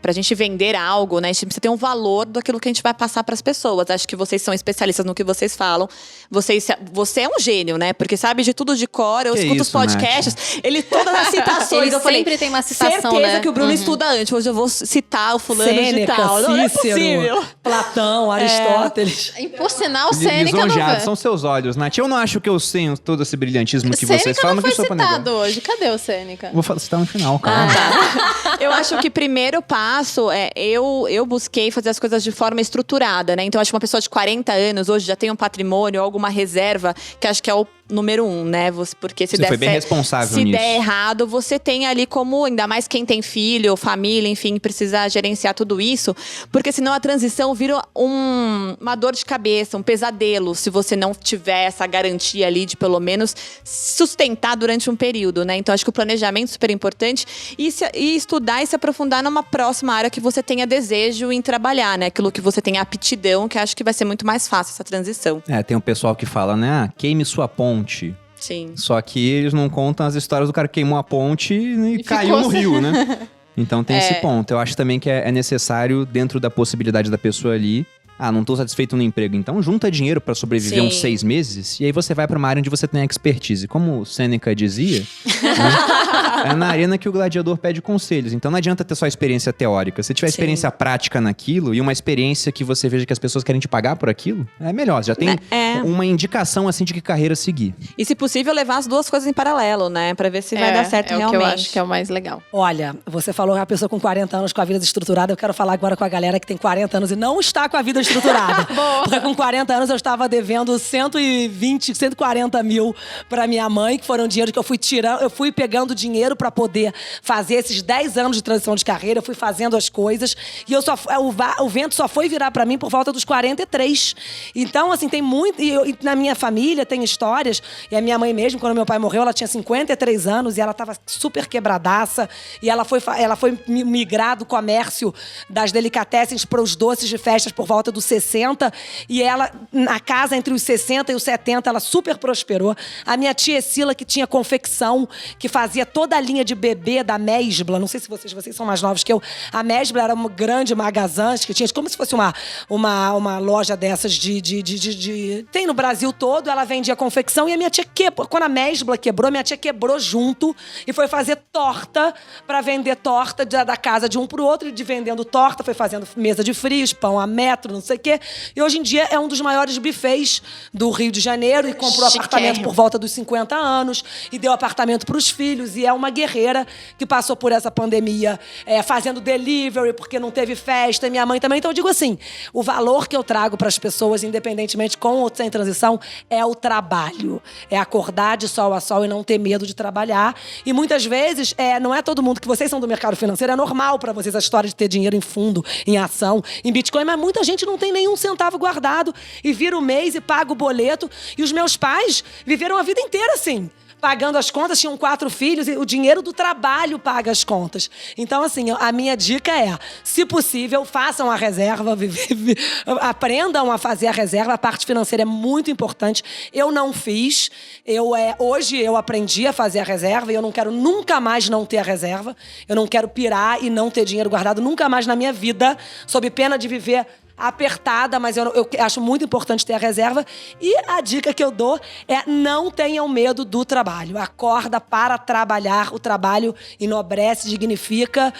pra gente vender algo, né? A gente precisa ter um valor daquilo que a gente vai passar pras pessoas. Acho que vocês são especialistas no que vocês falam. Você é um gênio, né? Porque sabe de tudo de cor, eu escuto os podcasts. Todas as citações, Ele eu falei, sempre tem uma citação, certeza né? que o Bruno estuda antes. Hoje eu vou citar o fulano de Sêneca, tal. Não é Cícero, possível. Platão, Aristóteles. E por sinal, Sêneca não Lisonjeado, vai. são seus olhos, Nath. Eu não acho que eu tenho todo esse brilhantismo que vocês Sêneca falam, não que foi eu sou pra negar. citado hoje. Cadê o Sêneca? Vou citar no final, calma. Eu acho que o primeiro passo eu busquei fazer as coisas de forma estruturada, né? Então, acho que uma pessoa de 40 anos hoje já tem um patrimônio, alguma reserva, que acho que é o número 1, né? Porque se Você der foi bem certo, responsável se nisso. der errado, você tem ali como, ainda mais quem tem filho, família, enfim, precisa gerenciar tudo isso. Porque senão a transição vira uma dor de cabeça, um pesadelo, se você não tiver essa garantia ali de pelo menos sustentar durante um período, né? Então, acho que o planejamento é super importante e estudar e se aprofundar numa próxima área que você tenha desejo em trabalhar, né? Aquilo que você tem aptidão, que acho que vai ser muito mais fácil essa transição. Tem um pessoal que fala, né? Queime sua ponte. Sim. Só que eles não contam as histórias do cara que queimou a ponte e caiu no rio, né? Então tem esse ponto. Eu acho também que é necessário, dentro da possibilidade da pessoa ali, não tô satisfeito no emprego, então junta dinheiro pra sobreviver Sim. uns 6 meses, e aí você vai pra uma área onde você tem expertise. Como o Sêneca dizia, né? É na arena que o gladiador pede conselhos. Então não adianta ter só experiência teórica. Se tiver experiência prática naquilo, e uma experiência que você veja que as pessoas querem te pagar por aquilo, é melhor. Já tem uma indicação, assim, de que carreira seguir. E, se possível, levar as duas coisas em paralelo, né? Pra ver se vai dar certo realmente. É o que eu acho que é o mais legal. Olha, você falou uma pessoa com 40 anos com a vida estruturada. Eu quero falar agora com a galera que tem 40 anos e não está com a vida estruturada. Porque com 40 anos eu estava devendo 120, 140 mil pra minha mãe, que foram dinheiro que eu fui tirando. Eu fui pegando dinheiro pra poder fazer esses 10 anos de transição de carreira. Eu fui fazendo as coisas. E o vento só foi virar pra mim por volta dos 43. Então, assim, tem muito... E na minha família tem histórias. E a minha mãe mesmo, quando meu pai morreu, ela tinha 53 anos e ela tava super quebradaça. E ela foi migrar do comércio das delicatessens para os doces de festas por volta dos 60. E ela, na casa entre os 60 e os 70, ela super prosperou. A minha tia Escila, que tinha confecção, que fazia toda a linha de bebê da Mesbla. Não sei se vocês são mais novos que eu. A Mesbla era uma grande magazã, que tinha como se fosse uma loja dessas Tem no Brasil todo, ela vendia confecção. E a minha tia quebrou. Quando a Mesbla quebrou, minha tia quebrou junto e foi fazer torta para vender torta da casa de um pro outro. E de vendendo torta, foi fazendo mesa de frios, pão a metro, não sei o quê. E hoje em dia é um dos maiores bufês do Rio de Janeiro. E comprou apartamento por volta dos 50 anos. E deu apartamento pros filhos. E é uma guerreira que passou por essa pandemia fazendo delivery, porque não teve festa. E minha mãe também. Então eu digo assim, o valor que eu trago para as pessoas, independentemente com ou sem em transição é o trabalho. É acordar de sol a sol e não ter medo de trabalhar. E muitas vezes, não é todo mundo que vocês são do mercado financeiro, é normal para vocês a história de ter dinheiro em fundo, em ação, em Bitcoin, mas muita gente não tem nenhum centavo guardado e vira o mês e paga o boleto. E os meus pais viveram a vida inteira assim, pagando as contas, tinham 4 filhos e o dinheiro do trabalho paga as contas. Então, assim, a minha dica é, se possível, façam a reserva, aprendam a fazer a reserva, a parte financeira é muito importante. Eu não fiz, hoje eu aprendi a fazer a reserva e eu não quero nunca mais não ter a reserva. Eu não quero pirar e não ter dinheiro guardado nunca mais na minha vida, sob pena de viver apertada, mas eu acho muito importante ter a reserva. E a dica que eu dou é não tenham medo do trabalho. Acorda para trabalhar. O trabalho enobrece, dignifica.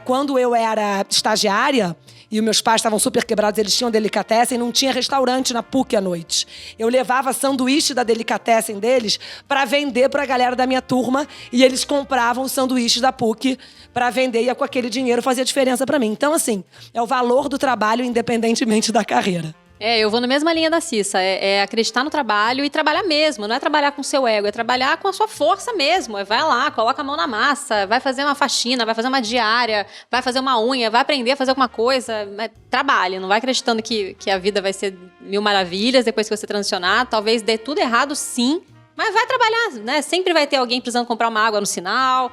Quando eu era estagiária e os meus pais estavam super quebrados, eles tinham delicatessen, não tinha restaurante na PUC à noite. Eu levava sanduíche da delicatessen deles para vender para a galera da minha turma e eles compravam os sanduíches da PUC para vender e com aquele dinheiro fazia diferença para mim. Então, assim, é o valor do trabalho independentemente da carreira. Eu vou na mesma linha da Cissa. É acreditar no trabalho e trabalhar mesmo. Não é trabalhar com o seu ego, é trabalhar com a sua força mesmo. Vai lá, coloca a mão na massa, vai fazer uma faxina, vai fazer uma diária, vai fazer uma unha, vai aprender a fazer alguma coisa. Trabalhe, não vai acreditando que a vida vai ser mil maravilhas depois que você transicionar. Talvez dê tudo errado, sim. Mas vai trabalhar, né? Sempre vai ter alguém precisando comprar uma água no sinal.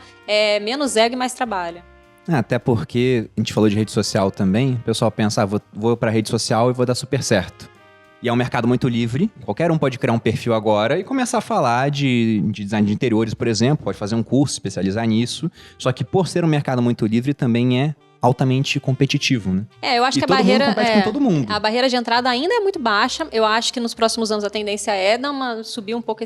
Menos ego e mais trabalho. Até porque, a gente falou de rede social também, o pessoal pensa, vou pra rede social e vou dar super certo. E é um mercado muito livre, qualquer um pode criar um perfil agora e começar a falar de design de interiores, por exemplo, pode fazer um curso, especializar nisso. Só que por ser um mercado muito livre, também é altamente competitivo, né? Eu acho que a todo barreira mundo compete com todo mundo. A barreira de entrada ainda é muito baixa. Eu acho que nos próximos anos a tendência é subir um pouco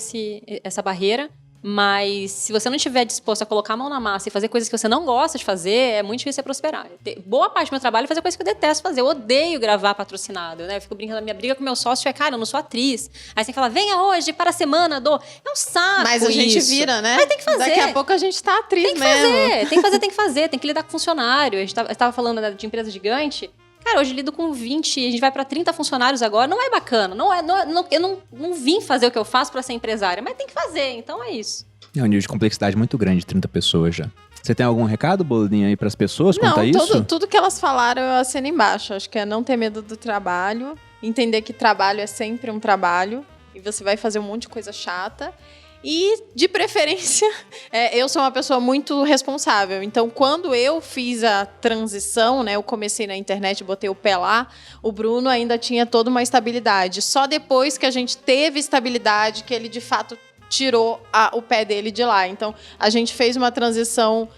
essa barreira. Mas se você não estiver disposto a colocar a mão na massa e fazer coisas que você não gosta de fazer, é muito difícil você prosperar. Boa parte do meu trabalho é fazer coisas que eu detesto fazer. Eu odeio gravar patrocinado, né? Eu fico brincando, a minha briga com meu sócio cara, eu não sou atriz. Aí você tem que falar, venha hoje para a semana do... É um saco. Mas a gente vira, né? Mas tem que fazer. Daqui a pouco a gente tá atriz mesmo. Tem que fazer. Tem que lidar com funcionário. A gente tava falando de empresa gigante. Cara, hoje eu lido com 20, a gente vai pra 30 funcionários agora. Não é bacana. Eu não vim fazer o que eu faço pra ser empresária, mas tem que fazer, então é isso. É um nível de complexidade muito grande, 30 pessoas já. Você tem algum recado, Boldinha, aí pras pessoas quanto a isso? Não, tudo que elas falaram eu assino embaixo. Acho que é não ter medo do trabalho, entender que trabalho é sempre um trabalho e você vai fazer um monte de coisa chata. E, de preferência, eu sou uma pessoa muito responsável. Então, quando eu fiz a transição, né, eu comecei na internet, botei o pé lá, o Bruno ainda tinha toda uma estabilidade. Só depois que a gente teve estabilidade, que ele, de fato, tirou o pé dele de lá. Então, a gente fez uma transição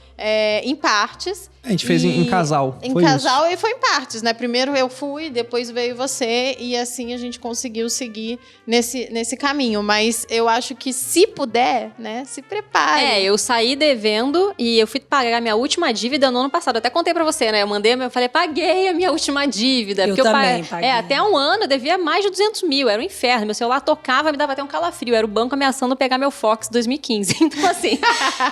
em partes. A gente fez em casal. Em casal e foi em partes, né? Primeiro eu fui, depois veio você e assim a gente conseguiu seguir nesse caminho. Mas eu acho que se puder, né? Se prepare. Eu saí devendo e eu fui pagar minha última dívida no ano passado. Eu até contei pra você, né? Eu falei, paguei a minha última dívida. Eu também paguei. Até um ano eu devia mais de 200 mil. Era um inferno. Meu celular tocava, me dava até um calafrio. Era o banco ameaçando pegar meu Fox 2015. Então, assim,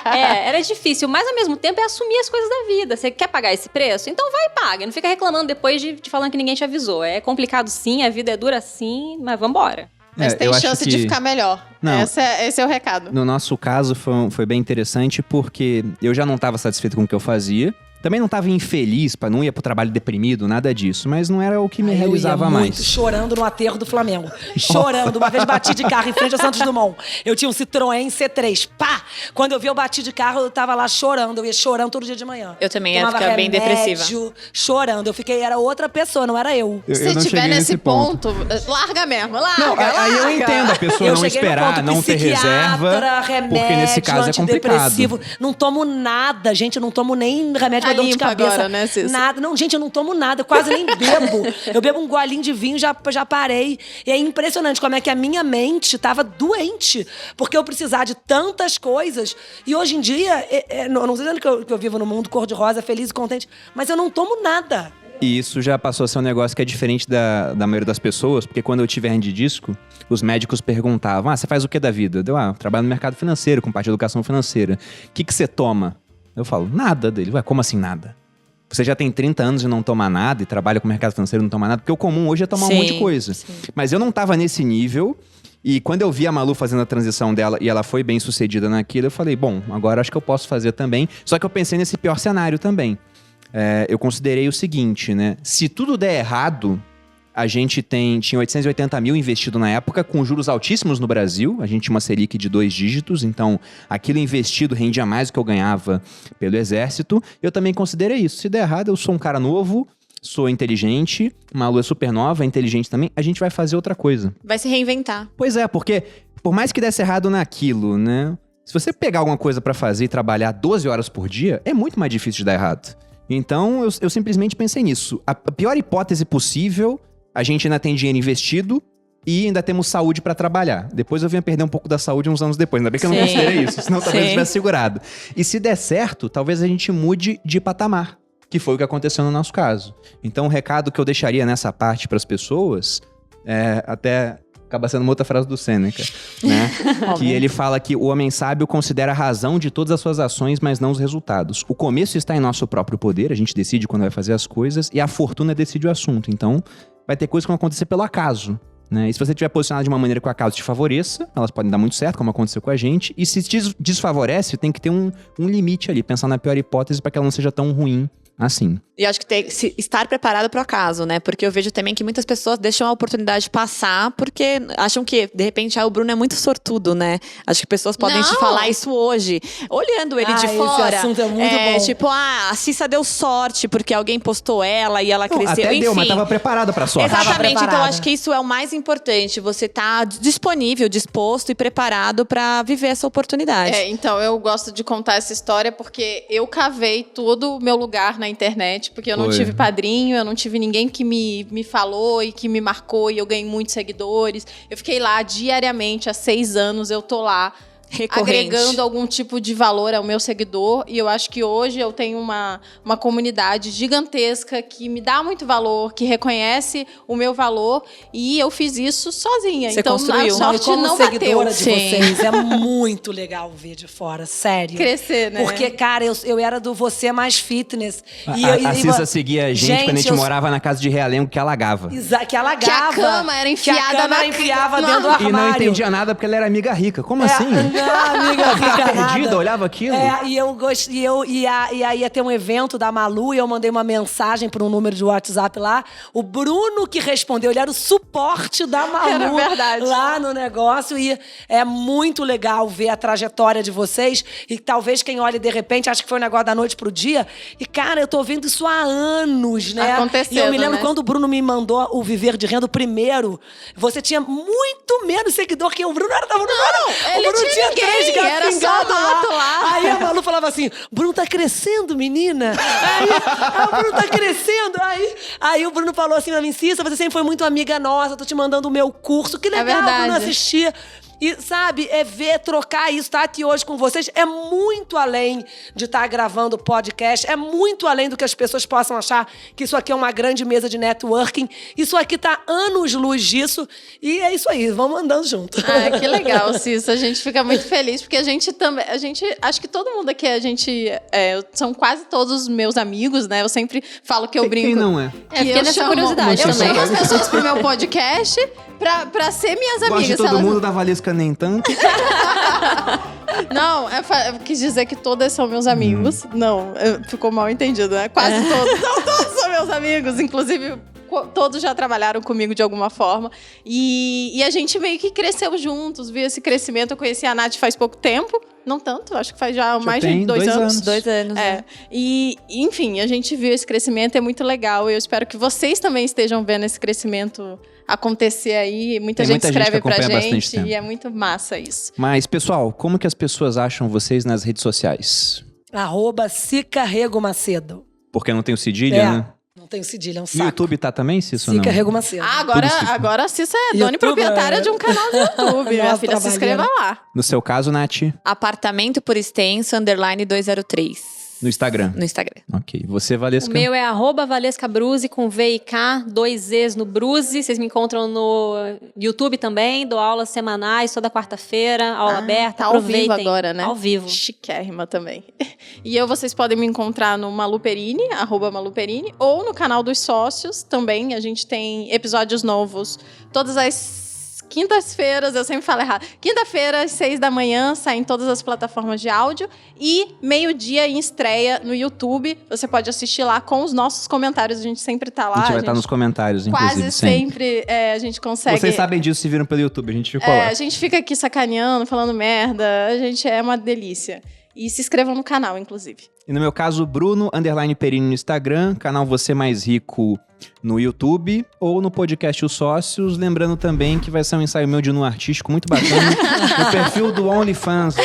era difícil. Mas, ao mesmo tempo, é assumir as coisas da vida. Você quer pagar esse preço? Então vai e paga. Não fica reclamando depois de falando que ninguém te avisou. É complicado sim, a vida é dura sim, mas vambora. Mas tem chance de ficar melhor. Não, esse é o recado. No nosso caso foi bem interessante porque eu já não estava satisfeito com o que eu fazia. Também não estava infeliz, não ia pro trabalho deprimido, nada disso. Mas não era o que me realizava mais. Muito chorando no aterro do Flamengo. Chorando. Uma vez bati de carro em frente ao Santos Dumont. Eu tinha um Citroën C3. Pá! Quando eu vi eu bati de carro, eu tava lá chorando. Eu ia chorando todo dia de manhã. Eu também ia ficar bem depressiva. Chorando. Eu fiquei, era outra pessoa, não era eu. Se tiver nesse ponto, larga mesmo. Larga. Aí eu entendo a pessoa não esperar, não ter reserva. Remédio, porque nesse caso é complicado. Não tomo nada, gente. Eu não tomo nem remédio dor de cabeça. Agora, né, Cissa? Nada. Não, gente, eu não tomo nada, eu quase nem bebo. Eu bebo um golinho de vinho, já parei. E é impressionante como é que a minha mente estava doente, porque eu precisava de tantas coisas. E hoje em dia, não estou dizendo que eu vivo num mundo cor-de-rosa, feliz e contente, mas eu não tomo nada. E isso já passou a ser um negócio que é diferente da maioria das pessoas, porque quando eu tive hernia de disco, os médicos perguntavam, você faz o que da vida? Eu trabalho no mercado financeiro, com parte de educação financeira. O que você toma? Eu falo, nada dele. Ué, como assim nada? você já tem 30 anos e não toma nada, e trabalha com o mercado financeiro e não toma nada, porque o comum hoje é tomar um monte de coisa. Sim. Mas eu não tava nesse nível, e quando eu vi a Malu fazendo a transição dela, e ela foi bem sucedida naquilo, eu falei, bom, agora acho que eu posso fazer também. Só que eu pensei nesse pior cenário também. Eu considerei o seguinte, né? Se tudo der errado, a gente tinha 880 mil investido na época, com juros altíssimos no Brasil. A gente tinha uma Selic de 2 dígitos, então aquilo investido rendia mais do que eu ganhava pelo exército. Eu também considerei isso. Se der errado, eu sou um cara novo, sou inteligente, Malu é super nova, é inteligente também, a gente vai fazer outra coisa. Vai se reinventar. Pois é, porque por mais que desse errado naquilo, né? Se você pegar alguma coisa pra fazer e trabalhar 12 horas por dia, é muito mais difícil de dar errado. Então, eu simplesmente pensei nisso. A pior hipótese possível, a gente ainda tem dinheiro investido e ainda temos saúde pra trabalhar. Depois eu venho perder um pouco da saúde uns anos depois. Ainda bem que eu não considerei isso, senão talvez eu tivesse segurado. E se der certo, talvez a gente mude de patamar, que foi o que aconteceu no nosso caso. Então, o recado que eu deixaria nessa parte pras pessoas, até acaba sendo uma outra frase do Sêneca, né? Que ele fala que o homem sábio considera a razão de todas as suas ações, mas não os resultados. O começo está em nosso próprio poder, a gente decide quando vai fazer as coisas, e a fortuna decide o assunto. Então, vai ter coisas que vão acontecer pelo acaso, né? E se você estiver posicionado de uma maneira que o acaso te favoreça, elas podem dar muito certo, como aconteceu com a gente. E se te desfavorece, tem que ter um limite ali, pensar na pior hipótese para que ela não seja tão ruim assim. E acho que tem que estar preparado para o acaso, né? Porque eu vejo também que muitas pessoas deixam a oportunidade passar porque acham que, de repente, o Bruno é muito sortudo, né? Acho que pessoas podem te falar isso hoje. Olhando ele de fora. Esse assunto é muito bom. Tipo, a Cissa deu sorte porque alguém postou ela e ela cresceu. Até deu, mas tava preparada pra sorte. Exatamente. Então, acho que isso é o mais importante. Você tá disponível, disposto e preparado para viver essa oportunidade. Então, eu gosto de contar essa história porque eu cavei todo o meu lugar na internet, porque eu não tive padrinho, eu não tive ninguém que me falou e que me marcou e eu ganhei muitos seguidores. Eu fiquei lá diariamente, há 6 anos eu tô lá. Agregando algum tipo de valor ao meu seguidor. E eu acho que hoje eu tenho uma comunidade gigantesca que me dá muito valor, que reconhece o meu valor. E eu fiz isso sozinha. Você então, construiu. a sorte não seguidora bateu. de vocês, é muito legal ver de fora, sério. Crescer, né? Porque, cara, eu era do Você Mais Fitness. A Cissa seguia a gente quando a gente morava na casa de Realengo, que alagava. Que alagava. Que a cama era enfiada enfiava dentro do armário. E não entendia nada porque ela era amiga rica. Como assim? Amiga rica, perdida, olhava aquilo. E aí ia ter um evento da Malu e eu mandei uma mensagem para um número de WhatsApp lá. O Bruno que respondeu, ele era o suporte da Malu. Era verdade. Lá no negócio. E é muito legal ver a trajetória de vocês. E talvez quem olhe de repente ache que foi um negócio da noite pro dia. E, cara, eu tô vendo isso há anos, né? Acontecendo, e eu me lembro, né? quando o Bruno me mandou o Viver de Renda, o primeiro, você tinha muito menos seguidor que eu. O Bruno era... ele o Bruno tinha ninguém, 3 gatos era só pingados mato lá. Aí a Malu falava assim, Bruno tá crescendo, menina. Aí o Bruno tá crescendo. Aí o Bruno falou assim pra mim, Cissa, você sempre foi muito amiga nossa, tô te mandando o meu curso. Que legal, Bruno, assistir. E, sabe, trocar isso, estar aqui hoje com vocês, é muito além de estar gravando podcast, é muito além do que as pessoas possam achar que isso aqui é uma grande mesa de networking. Isso aqui tá anos-luz disso, e é isso aí, vamos andando junto. Que legal, Cissa, a gente fica muito feliz, porque a gente, acho que todo mundo aqui, são quase todos meus amigos, né? Eu sempre falo que eu brinco. Quem não é? Fiquei nessa curiosidade eu também. chamo as pessoas pro meu podcast pra ser minhas amigas. Gosto de todo mundo, da Valesca nem tanto. Não, eu quis dizer que todas são meus amigos. Não, ficou mal entendido, né? Quase todos. Não, todos são meus amigos. Inclusive, todos já trabalharam comigo de alguma forma. E a gente meio que cresceu juntos, viu esse crescimento. Eu conheci a Nath faz pouco tempo. Não tanto, acho que faz já mais de 2 anos. 2 anos, né? E, enfim, a gente viu esse crescimento, é muito legal. E eu espero que vocês também estejam vendo esse crescimento acontecer aí. Muita gente escreve pra gente e é muito massa isso. Mas, pessoal, como que as pessoas acham vocês nas redes sociais? @Cicarrego-Macedo. Porque não tem o cedilha, né? Não tem cedilha, é um saco. No YouTube tá também, Cissa, ou não? Cicarrego-Macedo. Agora a Cissa é dona e proprietária de um canal do YouTube. Minha filha, se inscreva lá. No seu caso, Nath? Apartamento por extenso, _203. No Instagram. No Instagram. Ok. Você, Valesca? O meu é @ValescaBruzzi, com V e K, 2 Zs no Bruzzi. Vocês me encontram no YouTube também. Dou aulas semanais, toda quarta-feira, aula aberta. Tá ao Aproveitem. vivo agora, né? Ao vivo. Chiquérrima também. E vocês podem me encontrar no Maluperini, @Maluperini, ou no canal dos sócios também. A gente tem episódios novos todas as quintas-feiras, eu sempre falo errado. Quinta-feira, às 6 da manhã, sai em todas as plataformas de áudio. E meio-dia em estreia no YouTube. Você pode assistir lá com os nossos comentários. A gente sempre tá lá. A gente vai estar nos comentários, inclusive, quase sempre a gente consegue... Vocês sabem disso se viram pelo YouTube, a gente ficou lá. A gente fica aqui sacaneando, falando merda. A gente é uma delícia. E se inscrevam no canal, inclusive. E no meu caso, Bruno_Perini no Instagram, canal Você Mais Rico no YouTube ou no podcast Os Sócios. Lembrando também que vai ser um ensaio meu de nu artístico muito bacana no perfil do OnlyFans.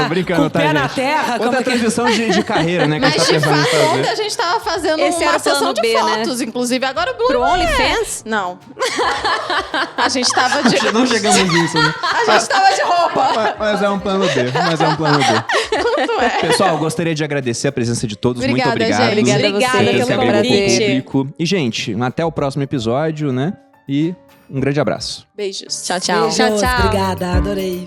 Brincando, com tá, o pé gente? na terra. como Outra é que... transição de carreira, né? Que Mas, a gente tá de pensando em fato, fazer. ontem a gente tava fazendo Esse uma era o plano sessão de B, né? fotos, inclusive. Agora o Bruno Pro OnlyFans? Não. A gente tava de... Não chegamos nisso, né? A gente tava de roupa. Mas é um plano B. Quanto é? Pessoal, gostaria de agradecer a presença de todos. Obrigada, muito obrigado. gente. Obrigada a Obrigada vocês. Esse pelo agregou com o convite. público. E, gente, até o próximo episódio, né? E um grande abraço. Beijos. Tchau, tchau. Beijos, Tchau, tchau. Obrigada, adorei.